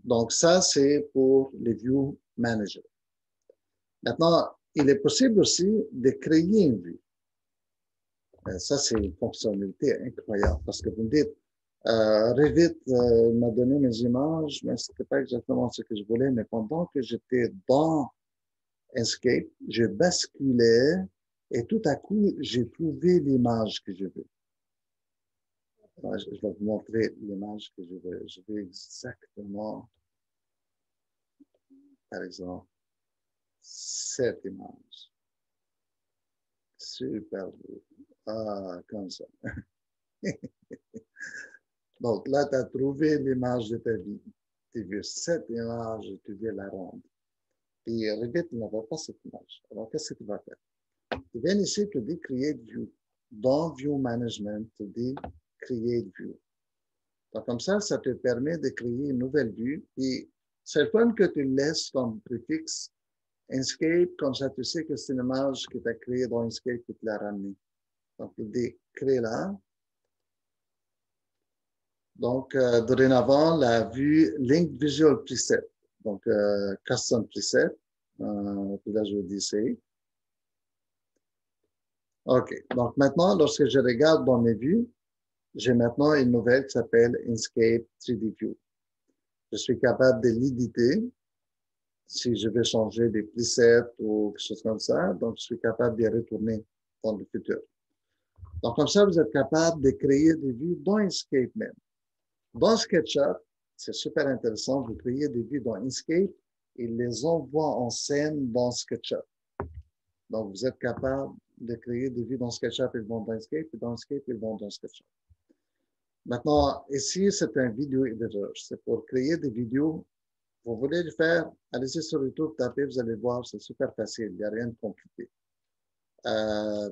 Donc, ça, c'est pour les view managers. Maintenant, il est possible aussi de créer une vue. Ça, c'est une fonctionnalité incroyable parce que vous me dites, Revit m'a donné mes images, mais ce n'était pas exactement ce que je voulais. Mais pendant que j'étais dans Inkscape, je basculais et tout à coup, j'ai trouvé l'image que je veux. Alors, je vais vous montrer l'image que je veux. Je veux exactement, par exemple, cette image. Super beau. Ah, comme ça. Donc là, tu as trouvé l'image de ta vie. Tu veux cette image et tu veux la rendre. Et Revit n'avait pas cette image. Alors, qu'est-ce que tu vas faire? Tu viens ici, tu dis Create View. Dans View Management, tu dis Create View. Donc, comme ça te permet de créer une nouvelle vue. Et c'est le fun que tu laisses comme préfixe Inkscape, comme ça tu sais que c'est une image que tu as créée dans Inkscape que tu l'as ramenée. Donc, tu dis Créer là. Donc, dorénavant, la vue Link Visual Preset. Donc, Custom Preset. Puis là, je dis Save. OK. Donc, maintenant, lorsque je regarde dans mes vues, j'ai maintenant une nouvelle qui s'appelle Inkscape 3D View. Je suis capable de l'éditer si je veux changer des presets ou quelque chose comme ça. Donc, je suis capable d'y retourner dans le futur. Donc, comme ça, vous êtes capable de créer des vues dans Inkscape même. Dans SketchUp, c'est super intéressant, vous créez des vues dans Inkscape et les envoie en scène dans SketchUp. Donc, vous êtes capable de créer des vues dans SketchUp, ils vont dans Inkscape, et dans Inkscape, ils vont dans SketchUp. Maintenant, ici, c'est un vidéo editor. C'est pour créer des vidéos. Vous voulez le faire, allez-y sur YouTube, tapez, vous allez voir, c'est super facile, il n'y a rien de compliqué.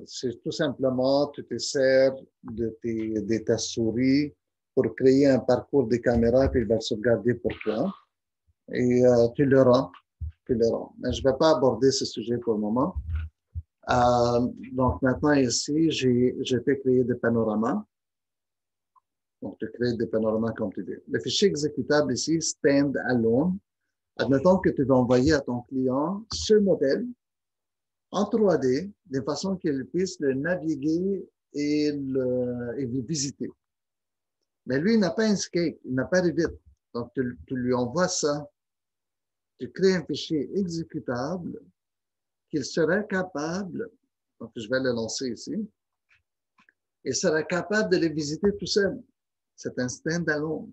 C'est tout simplement, tu te sers de ta souris pour créer un parcours de caméra, puis il va se regarder pour toi. Et tu le rends. Mais je ne vais pas aborder ce sujet pour le moment. Donc maintenant ici, j'ai fait créer des panoramas. Donc, tu crées des panoramas comme tu veux. Le fichier exécutable ici, stand alone. Admettons que tu vas envoyer à ton client ce modèle en 3D, de façon qu'il puisse le naviguer et le visiter. Mais lui, il n'a pas Inkscape, il n'a pas Revit. Donc, tu lui envoies ça. Tu crées un fichier exécutable qu'il serait capable, donc je vais le lancer ici, il sera capable de les visiter tout seul. C'est un stand-alone.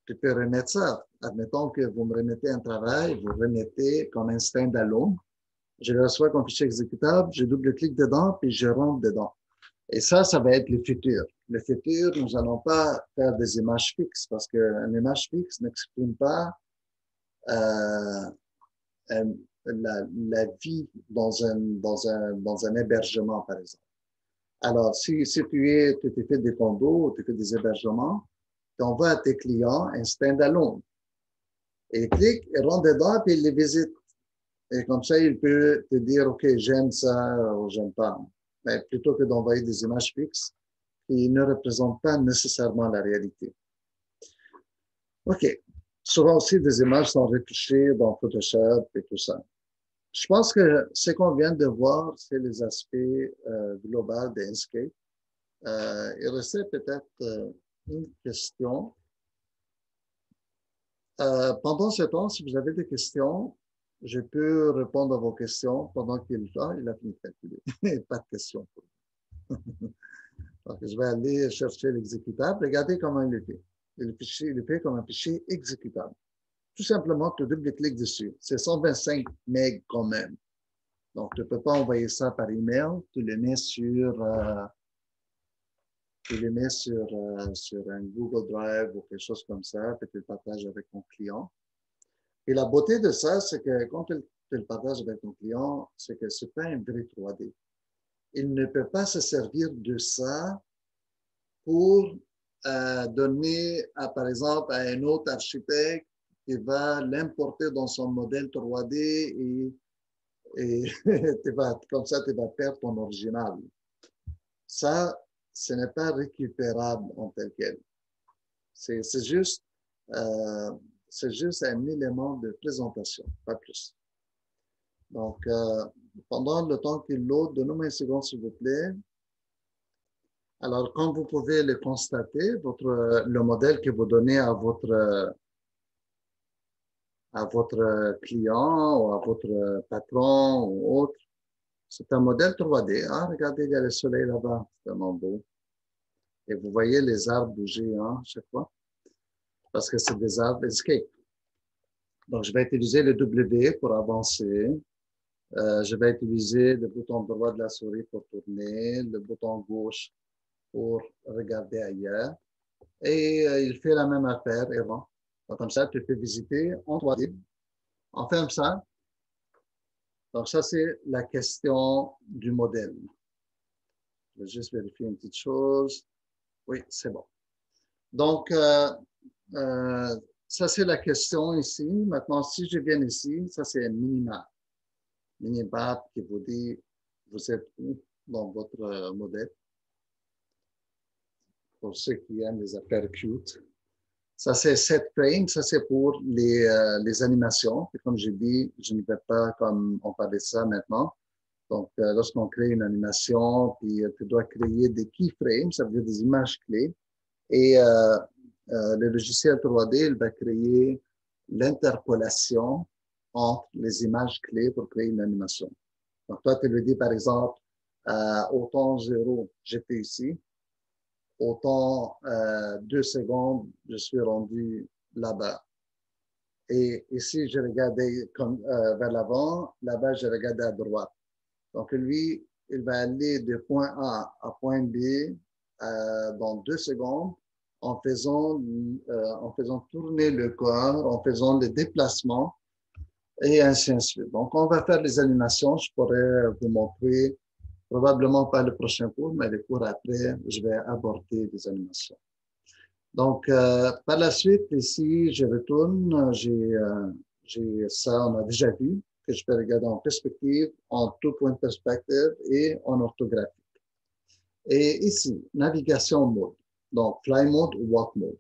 Tu peux remettre ça. Admettons que vous me remettez un travail, vous remettez comme un stand-alone. Je le reçois comme fichier exécutable, je double-clique dedans, puis je rentre dedans. Et ça va être le futur. Le futur, nous n'allons pas faire des images fixes parce qu'une image fixe n'exprime pas la vie dans un hébergement, par exemple. Alors, si tu fais des condos, tu fais des hébergements, tu envoies à tes clients un stand-alone. Et il clique, il rentre dedans, puis il les visite. Et comme ça, il peut te dire, OK, j'aime ça ou j'aime pas. Mais plutôt que d'envoyer des images fixes qui ne représentent pas nécessairement la réalité. OK. Souvent aussi, des images sont retouchées dans Photoshop et tout ça. Je pense que ce qu'on vient de voir, c'est les aspects globaux d'Inkscape. Il restait peut-être une question. Pendant ce temps, si vous avez des questions, je peux répondre à vos questions pendant qu'il a fini de calculer. Pas de questions. Donc, je vais aller chercher l'exécutable. Regardez comment il est fait. Il est fait comme un fichier exécutable. Tout simplement, tu double-cliques dessus. C'est 125 MB quand même. Donc, tu ne peux pas envoyer ça par email. Tu le mets sur un Google Drive ou quelque chose comme ça, puis tu le partages avec ton client. Et la beauté de ça, c'est que quand tu le partages avec ton client, c'est que ce n'est pas un vrai 3D. Il ne peut pas se servir de ça pour donner, par exemple, à un autre architecte qui va l'importer dans son modèle 3D et comme ça, tu vas perdre ton original. Ça, ce n'est pas récupérable en tel quel. C'est juste un élément de présentation, pas plus. Donc, pendant le temps qu'il load, donnez-moi une seconde, s'il vous plaît. Alors, comme vous pouvez le constater, le modèle que vous donnez à votre client ou à votre patron ou autre, c'est un modèle 3D. Hein? Regardez, il y a le soleil là-bas, c'est tellement beau. Et vous voyez les arbres bouger chaque fois, parce que c'est des arbres Escape. Donc, je vais utiliser le W pour avancer. Je vais utiliser le bouton droit de la souris pour tourner, le bouton gauche pour regarder ailleurs. Et il fait la même affaire et bon. Donc, comme ça, tu peux visiter en 3D. On ferme ça. Donc, ça, c'est la question du modèle. Je vais juste vérifier une petite chose. Oui, c'est bon. Donc, ça, c'est la question ici. Maintenant, si je viens ici, ça, c'est un minimap. Minimap qui vous dit, vous êtes où dans votre modèle. Pour ceux qui aiment les affaires cute. Ça, c'est 7 frames. Ça, c'est pour les animations. Et comme j'ai dit, je ne vais pas comme on parlait de ça maintenant. Donc, lorsqu'on crée une animation, puis tu dois créer des keyframes, ça veut dire des images clés. Et le logiciel 3D, il va créer l'interpolation entre les images clés pour créer une animation. Donc, toi, tu lui dis, par exemple, au temps 0, j'étais ici. Au temps 2 secondes, je suis rendu là-bas. Et ici, je regardais vers l'avant. Là-bas, je regardais à droite. Donc, lui, il va aller de point A à point B dans 2 secondes en faisant tourner le corps, en faisant les déplacements et ainsi de suite. Donc, on va faire les animations. Je pourrais vous montrer, probablement pas le prochain cours, mais le cours après, je vais aborder les animations. Donc, par la suite, ici, je retourne. J'ai ça, on a déjà vu, que je peux regarder en perspective, en tout point de perspective et en orthographique. Et ici, navigation mode. Donc, fly mode ou walk mode.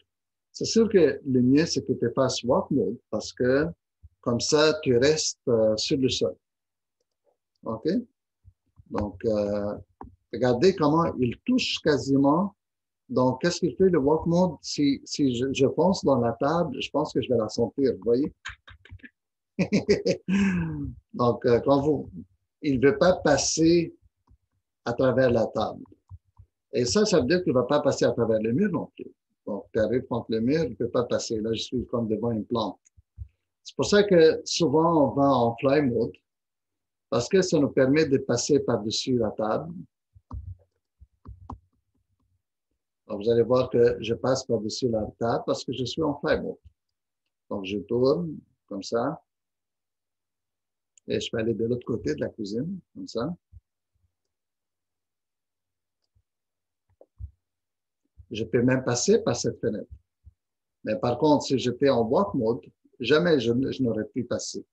C'est sûr que le mieux, c'est que tu fasses walk mode parce que comme ça, tu restes sur le sol. OK? Donc, regardez comment il touche quasiment. Donc, qu'est-ce qu'il fait le walk mode? Si je fonce dans la table, je pense que je vais la sentir, vous voyez? Donc, il ne veut pas passer à travers la table. Et ça veut dire qu'il ne va pas passer à travers le mur non plus. Donc, tu arrives contre le mur, il ne peut pas passer. Là, je suis comme devant une plante. C'est pour ça que souvent, on va en fly mode, parce que ça nous permet de passer par-dessus la table. Donc, vous allez voir que je passe par-dessus la table parce que je suis en fly mode. Donc, je tourne comme ça. Et je peux aller de l'autre côté de la cuisine, comme ça. Je peux même passer par cette fenêtre. Mais par contre, si j'étais en walk mode, jamais je n'aurais pu passer.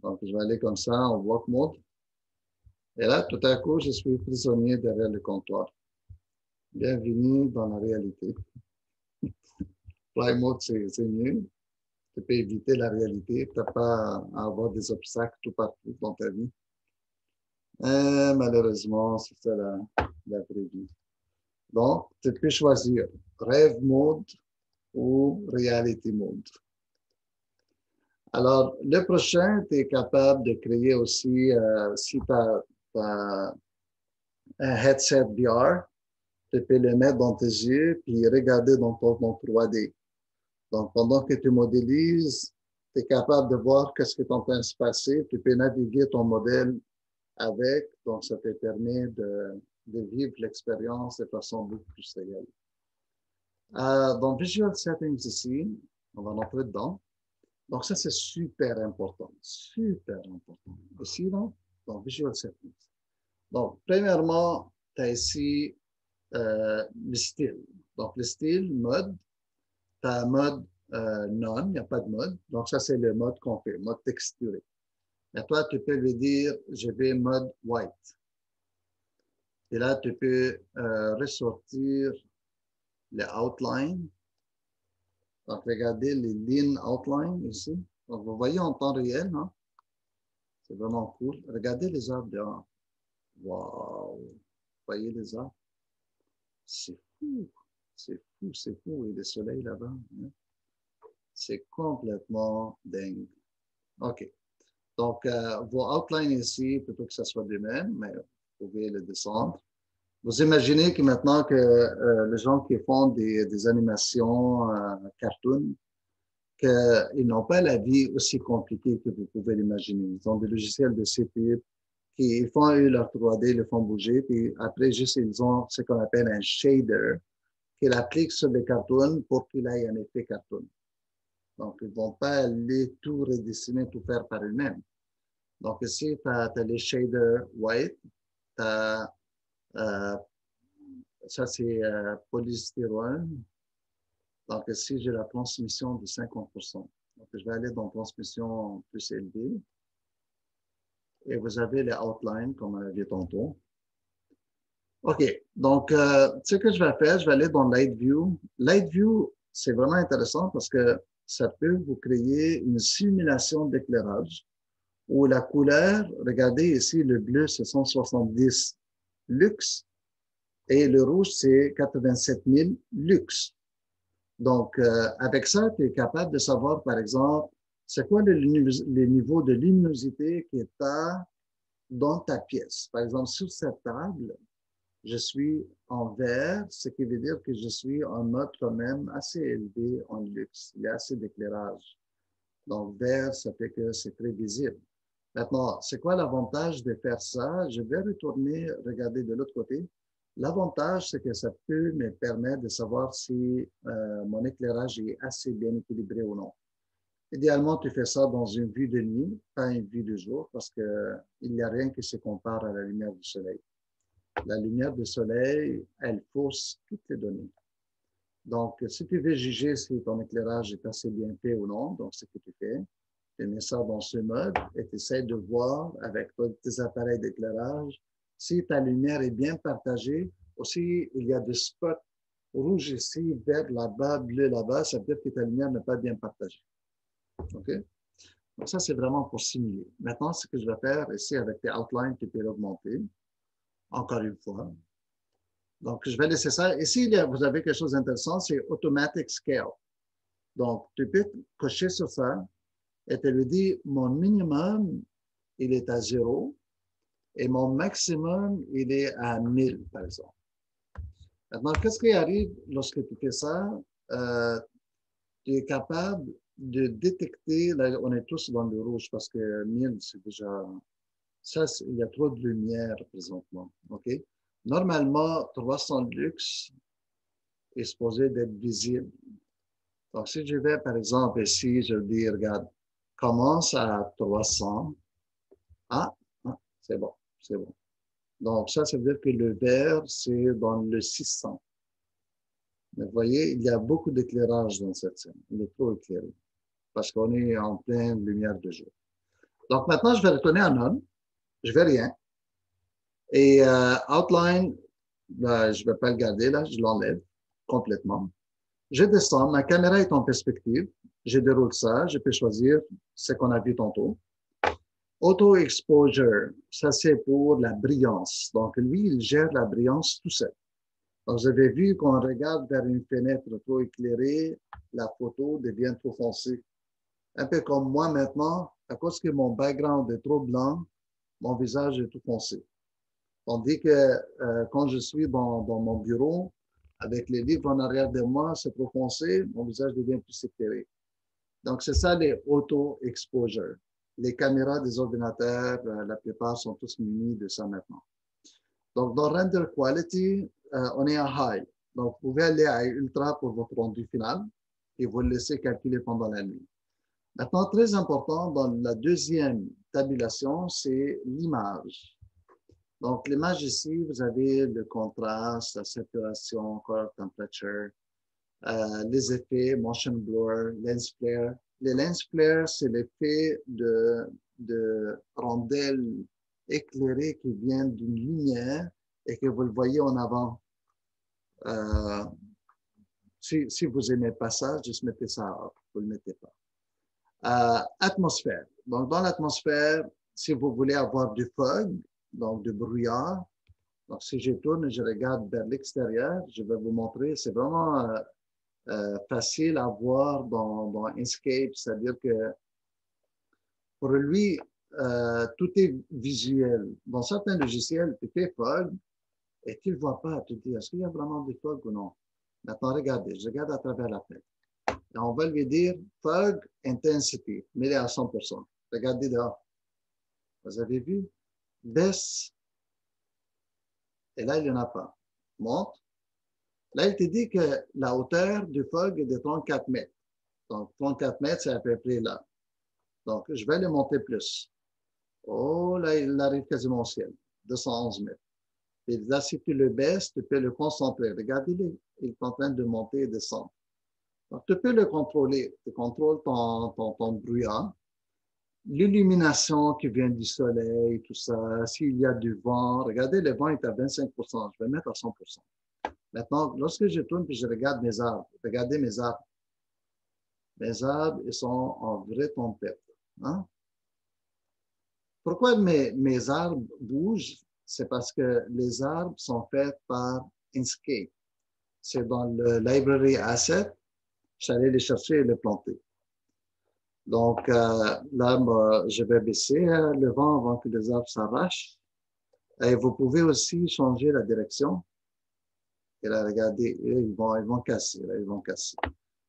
Donc, je vais aller comme ça en walk mode. Et là, tout à coup, je suis prisonnier derrière le comptoir. Bienvenue dans la réalité. Fly mode, c'est mieux. Tu peux éviter la réalité. Tu n'as pas à avoir des obstacles tout partout dans ta vie. Et malheureusement, c'est ça la vraie vie. Donc, tu peux choisir rêve mode ou reality mode. Alors, le prochain, tu es capable de créer aussi, si tu as un headset VR, tu peux le mettre dans tes yeux puis regarder dans ton 3D. Donc, pendant que tu modélises, tu es capable de voir qu'est-ce qui est en train de se passer. Tu peux naviguer ton modèle avec, donc ça te permet de vivre l'expérience de façon beaucoup plus réelle. Dans Visual Settings ici, on va rentrer dedans. Donc, ça, c'est super important. Super important. Ici, là, dans Visual Settings. Donc, premièrement, tu as ici le style. Donc, le style, mode. Tu as un mode non, il n'y a pas de mode. Donc, ça, c'est le mode qu'on fait, mode texturé. Et toi, tu peux lui dire, je vais mode white. Et là, tu peux ressortir les outlines. Donc, regardez les lignes outline ici. Donc, vous voyez en temps réel, hein? C'est vraiment cool. Regardez les arbres dehors. Wow! Vous voyez les arbres? C'est fou. C'est fou, c'est fou. Et le soleil là-bas. Hein? C'est complètement dingue. OK. Donc, vos outlines ici, plutôt que ce soit des mêmes, mais vous pouvez les descendre. Vous imaginez que maintenant que les gens qui font des animations cartoon, qu'ils n'ont pas la vie aussi compliquée que vous pouvez l'imaginer. Ils ont des logiciels de ce type qui font eux, leur 3D, ils le font bouger, puis après, juste, ils ont ce qu'on appelle un shader qu'ils appliquent sur les cartoons pour qu'il ait un effet cartoon. Donc, ils ne vont pas aller tout redessiner, tout faire par eux-mêmes. Donc, ici, tu as les shaders white, tu as, ça c'est polystyrène. Donc, ici, j'ai la transmission de 50%. Donc, je vais aller dans transmission plus élevée. Et vous avez les outlines, comme on l'a dit tantôt. OK. Donc, ce que je vais faire, je vais aller dans Light View. Light View, c'est vraiment intéressant parce que ça peut vous créer une simulation d'éclairage où la couleur, regardez ici, le bleu, c'est 170 lux et le rouge, c'est 87 000 lux. Donc, avec ça, tu es capable de savoir, par exemple, c'est quoi les niveaux de luminosité qui est dans ta pièce. Par exemple, sur cette table, je suis en vert, ce qui veut dire que je suis en mode quand même assez élevé en luxe. Il y a assez d'éclairage. Donc, vert, ça fait que c'est très visible. Maintenant, c'est quoi l'avantage de faire ça? Je vais retourner regarder de l'autre côté. L'avantage, c'est que ça peut me permettre de savoir si mon éclairage est assez bien équilibré ou non. Idéalement, tu fais ça dans une vue de nuit, pas une vue de jour, parce qu'il n'y a rien qui se compare à la lumière du soleil. La lumière du soleil, elle fausse toutes les données. Donc, si tu veux juger si ton éclairage est assez bien fait ou non, donc ce que tu fais, tu mets ça dans ce mode et tu essaies de voir avec tes appareils d'éclairage si ta lumière est bien partagée. Aussi, il y a des spots rouges ici, vert là-bas, bleu là-bas. Ça veut dire que ta lumière n'est pas bien partagée. OK? Donc, ça, c'est vraiment pour simuler. Maintenant, ce que je vais faire ici avec tes outlines, tu peux l'augmenter. Encore une fois. Donc, je vais laisser ça. Ici, vous avez quelque chose d'intéressant, c'est Automatic Scale. Donc, tu peux cocher sur ça et tu lui dis, mon minimum, il est à 0 et mon maximum, il est à 1000, par exemple. Maintenant, qu'est-ce qui arrive lorsque tu fais ça? Euh, Tu es capable de détecter, là, on est tous dans le rouge parce que 1000, c'est déjà, ça, il y a trop de lumière présentement, OK? Normalement, 300 lux est supposé d'être visible. Donc, si je vais, par exemple, ici, je dis, regarde, commence à 300. Ah, ah c'est bon, c'est bon. Donc, ça veut dire que le vert, c'est dans le 600. Mais vous voyez, il y a beaucoup d'éclairage dans cette scène. Il est trop éclairé parce qu'on est en pleine lumière de jour. Donc, maintenant, je vais retourner en on. Je ne vais rien. Et outline, ben, je ne vais pas le garder là, je l'enlève complètement. Je descends, ma caméra est en perspective. Je déroule ça, je peux choisir ce qu'on a vu tantôt. Auto exposure, ça c'est pour la brillance. Donc, lui, il gère la brillance tout seul. Donc, vous avez vu qu'on regarde vers une fenêtre trop éclairée, la photo devient trop foncée. Un peu comme moi maintenant, à cause que mon background est trop blanc, mon visage est tout foncé. Tandis que quand je suis dans mon bureau, avec les livres en arrière de moi, c'est trop foncé, mon visage devient plus éclairé. Donc, c'est ça les auto-exposure. Les caméras des ordinateurs, la plupart sont tous munis de ça maintenant. Donc, dans Render Quality, on est à High. Donc, vous pouvez aller à Ultra pour votre rendu final et vous le laissez calculer pendant la nuit. Maintenant, très important, dans la deuxième tabulation, c'est l'image. Donc, l'image ici, vous avez le contraste, la saturation, color temperature, les effets, motion blur, lens flare. Les lens flare, c'est l'effet de rondelles éclairées qui viennent d'une lumière et que vous le voyez en avant. Euh, si vous n'aimez pas ça, juste mettez ça off, vous ne le mettez pas. Atmosphère. Donc, dans l'atmosphère, si vous voulez avoir du fog, donc du brouillard, donc si je tourne et je regarde vers l'extérieur, je vais vous montrer, c'est vraiment facile à voir dans Inkscape, c'est-à-dire que pour lui, tout est visuel. Dans certains logiciels, tu fais fog et tu ne le vois pas. Tu te dis, est-ce qu'il y a vraiment du fog ou non? Maintenant, regardez, je regarde à travers la fenêtre. Et on va lui dire fog intensity, mets-le à 100%. Regardez dehors. Vous avez vu? Baisse. Et là, il n'y en a pas. Monte. Là, il te dit que la hauteur du fog est de 34 mètres. Donc, 34 mètres, c'est à peu près là. Donc, je vais le monter plus. Oh, là, il arrive quasiment au ciel. 211 mètres. Et là, si tu le baisses, tu peux le concentrer. Regardez-le. Il est en train de monter et descendre. Donc, tu peux le contrôler. Tu contrôles ton brouillard. L'illumination qui vient du soleil, tout ça, s'il y a du vent, regardez, le vent est à 25%, je vais mettre à 100%. Maintenant, lorsque je tourne et je regarde mes arbres, regardez mes arbres. Mes arbres, ils sont en vraie tempête. Hein? Pourquoi mes arbres bougent? C'est parce que les arbres sont faits par Inkscape. C'est dans le Library Asset. Je suis allé les chercher et les planter. Donc, là, moi, je vais baisser le vent avant que les arbres s'arrachent. Et vous pouvez aussi changer la direction. Et là, regardez, ils vont casser. Là, ils vont casser.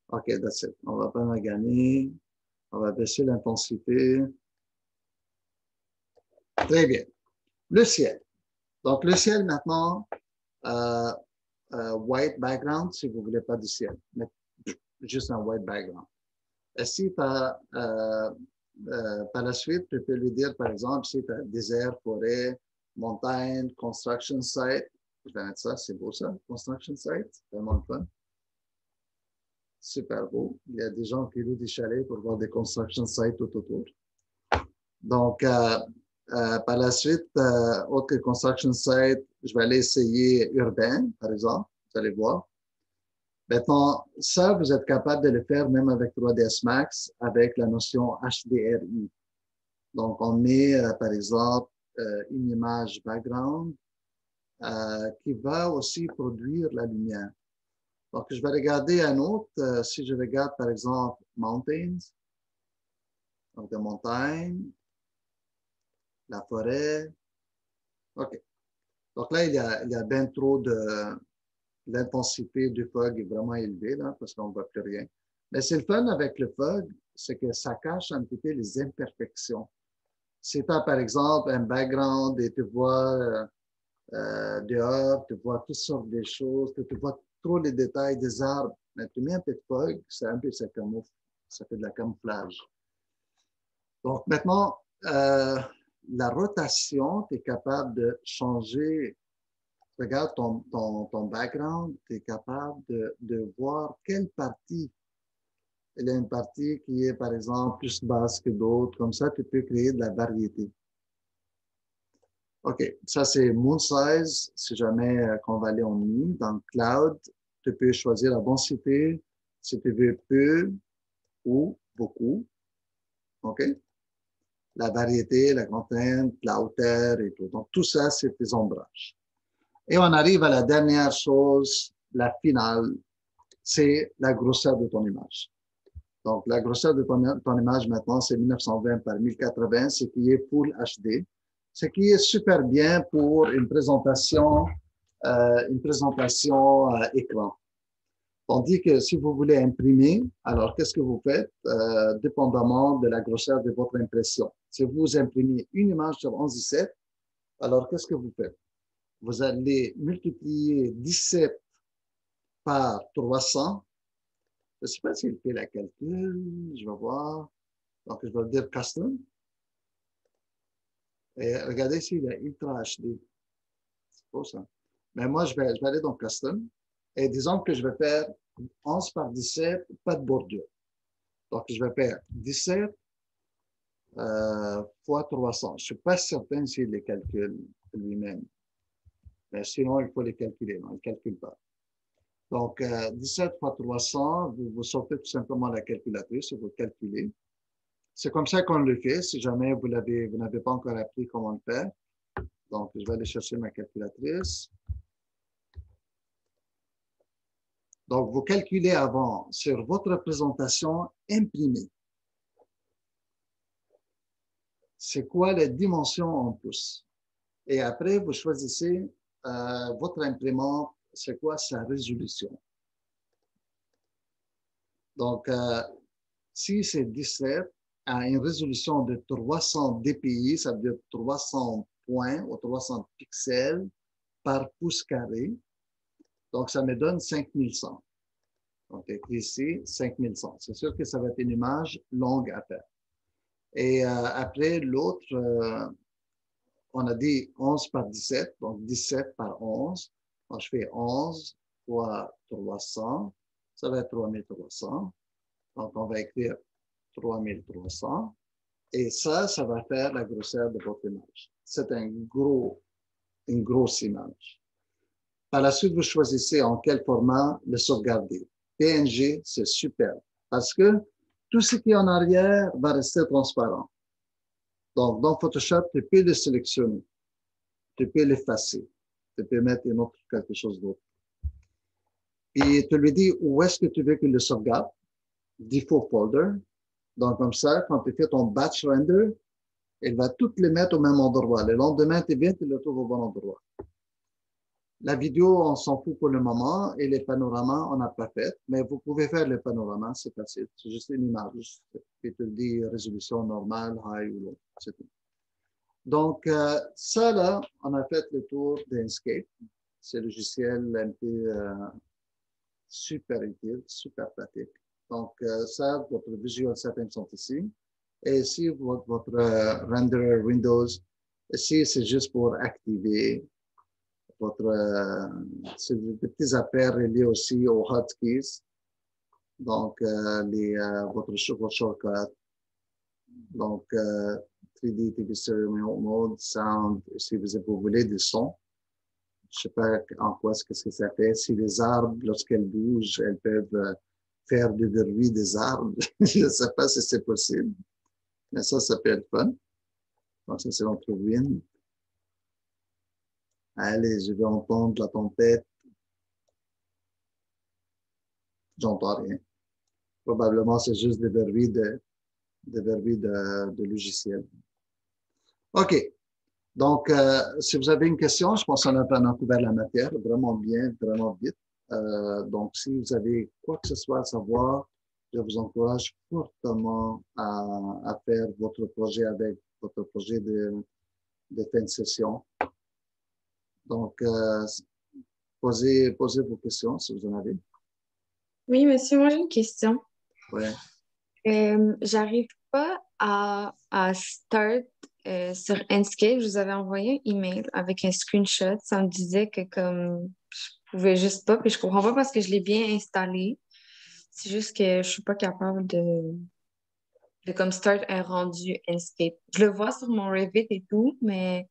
OK, that's it. On va pas gagner. On va baisser l'intensité. Très bien. Le ciel. Donc, le ciel, maintenant, white background, si vous ne voulez pas du ciel. Mais juste un white background. Et si par la suite, tu peux lui dire, par exemple, si tu as désert, forêt, montagne, construction site, je vais mettre ça, c'est beau ça, construction site, c'est vraiment le fun. Super beau. Il y a des gens qui louent des chalets pour voir des construction sites tout autour. Donc, par la suite, autre construction site, je vais aller essayer urbain, par exemple, vous allez voir. Maintenant, ça, vous êtes capable de le faire même avec 3ds Max, avec la notion HDRI. Donc, on met, par exemple, une image background qui va aussi produire la lumière. Donc, je vais regarder un autre. Si je regarde, par exemple, Mountains, donc des montagnes, la forêt. OK. Donc là, il y a bien trop de l'intensité du fog est vraiment élevée, là, parce qu'on ne voit plus rien. Mais c'est le fun avec le fog, c'est que ça cache un petit peu les imperfections. Si tu as, par exemple, un background et tu vois dehors, tu vois toutes sortes de choses, tu vois trop les détails des arbres, mais tu mets un peu de fog, c'est un peu ça camoufle, ça fait de la camouflage. Donc maintenant, la rotation, tu es capable de changer. Regarde ton background, tu es capable de voir quelle partie. Il y a une partie qui est, par exemple, plus basse que d'autres. Comme ça, tu peux créer de la variété. OK, ça c'est Moon Size. Si jamais qu'on va aller en nuit, dans le cloud, tu peux choisir la densité, si tu veux peu ou beaucoup. OK? La variété, la contrainte, la hauteur et tout. Donc, tout ça, c'est tes ombrages. Et on arrive à la dernière chose, la finale, c'est la grosseur de ton image. Donc, la grosseur de ton image maintenant, c'est 1920 par 1080, ce qui est Full HD, ce qui est super bien pour une présentation écran. Tandis que si vous voulez imprimer, alors qu'est-ce que vous faites, dépendamment de la grosseur de votre impression? Si vous imprimez une image sur 11:17, alors qu'est-ce que vous faites? Vous allez multiplier 17 par 300. Je ne sais pas s'il fait la calcul, je vais voir. Donc, je vais dire custom. Et regardez s'il est Ultra HD. C'est pas ça. Mais moi, je vais aller dans custom. Et disons que je vais faire 11 par 17, pas de bordure. Donc, je vais faire 17 fois 300. Je ne suis pas certain s'il les calcule lui-même. Mais sinon, il faut les calculer. Non, il ne calcule pas. Donc, 17 fois 300, vous sortez tout simplement la calculatrice et vous calculez. C'est comme ça qu'on le fait, si jamais vous n'avez pas encore appris comment le faire. Donc, je vais aller chercher ma calculatrice. Donc, vous calculez avant sur votre présentation imprimée. C'est quoi les dimensions en pouces? Et après, vous choisissez votre imprimante, c'est quoi sa résolution. Donc, si c'est 17 à une résolution de 300 dpi, ça veut dire 300 points ou 300 pixels par pouce carré. Donc, ça me donne 5100. Donc, écrit ici 5100. C'est sûr que ça va être une image longue à faire. Et après, l'autre, on a dit 11 par 17, donc 17 par 11. Donc, je fais 11 fois 300. Ça va être 3300. Donc, on va écrire 3300. Et ça va faire la grosseur de votre image. C'est une grosse image. Par la suite, vous choisissez en quel format le sauvegarder. PNG, c'est super. Parce que tout ce qui est en arrière va rester transparent. Donc, dans Photoshop, tu peux le sélectionner. Tu peux l'effacer. Tu peux mettre quelque chose d'autre. Et tu lui dis où est-ce que tu veux qu'il le sauvegarde. Default folder. Donc, comme ça, quand tu fais ton batch render, il va toutes les mettre au même endroit. Le lendemain, tu viens, tu le trouves au bon endroit. La vidéo, on s'en fout pour le moment et les panoramas, on n'a pas fait. Mais vous pouvez faire les panoramas, c'est facile. C'est juste une image. Et tu dis résolution normale, high ou low. C'est tout. Donc, ça, là, on a fait le tour d'Inkscape. C'est le logiciel un peu super utile, super pratique. Donc, ça, votre visual settings sont ici. Et ici, votre renderer Windows. Ici, c'est juste pour activer c'est des petits affaires reliés aussi aux hotkeys. Donc, votre shortcut. Donc, 3D TV Stereo Mode, Sound, si vous voulez des sons. Je ne sais pas en quoi qu'est-ce que ça fait. Si les arbres, lorsqu'elles bougent, elles peuvent faire du bruit des arbres. Je ne sais pas si c'est possible. Mais ça peut être fun. Donc, ça, c'est notre wind. Allez, je vais entendre la tempête. J'entends rien. Probablement, c'est juste des bruits de logiciel. OK. Donc, si vous avez une question, je pense qu'on a couvert la matière vraiment bien, vraiment vite. Donc, si vous avez quoi que ce soit à savoir, je vous encourage fortement à faire votre projet avec votre projet de fin de session. Donc, posez vos questions si vous en avez. Oui, monsieur, moi j'ai une question. Ouais. J'arrive pas à start sur Enscape. Je vous avais envoyé un email avec un screenshot. Ça me disait que comme je pouvais juste pas, puis je comprends pas parce que je l'ai bien installé. C'est juste que je suis pas capable de comme start un rendu Enscape. Je le vois sur mon Revit et tout, mais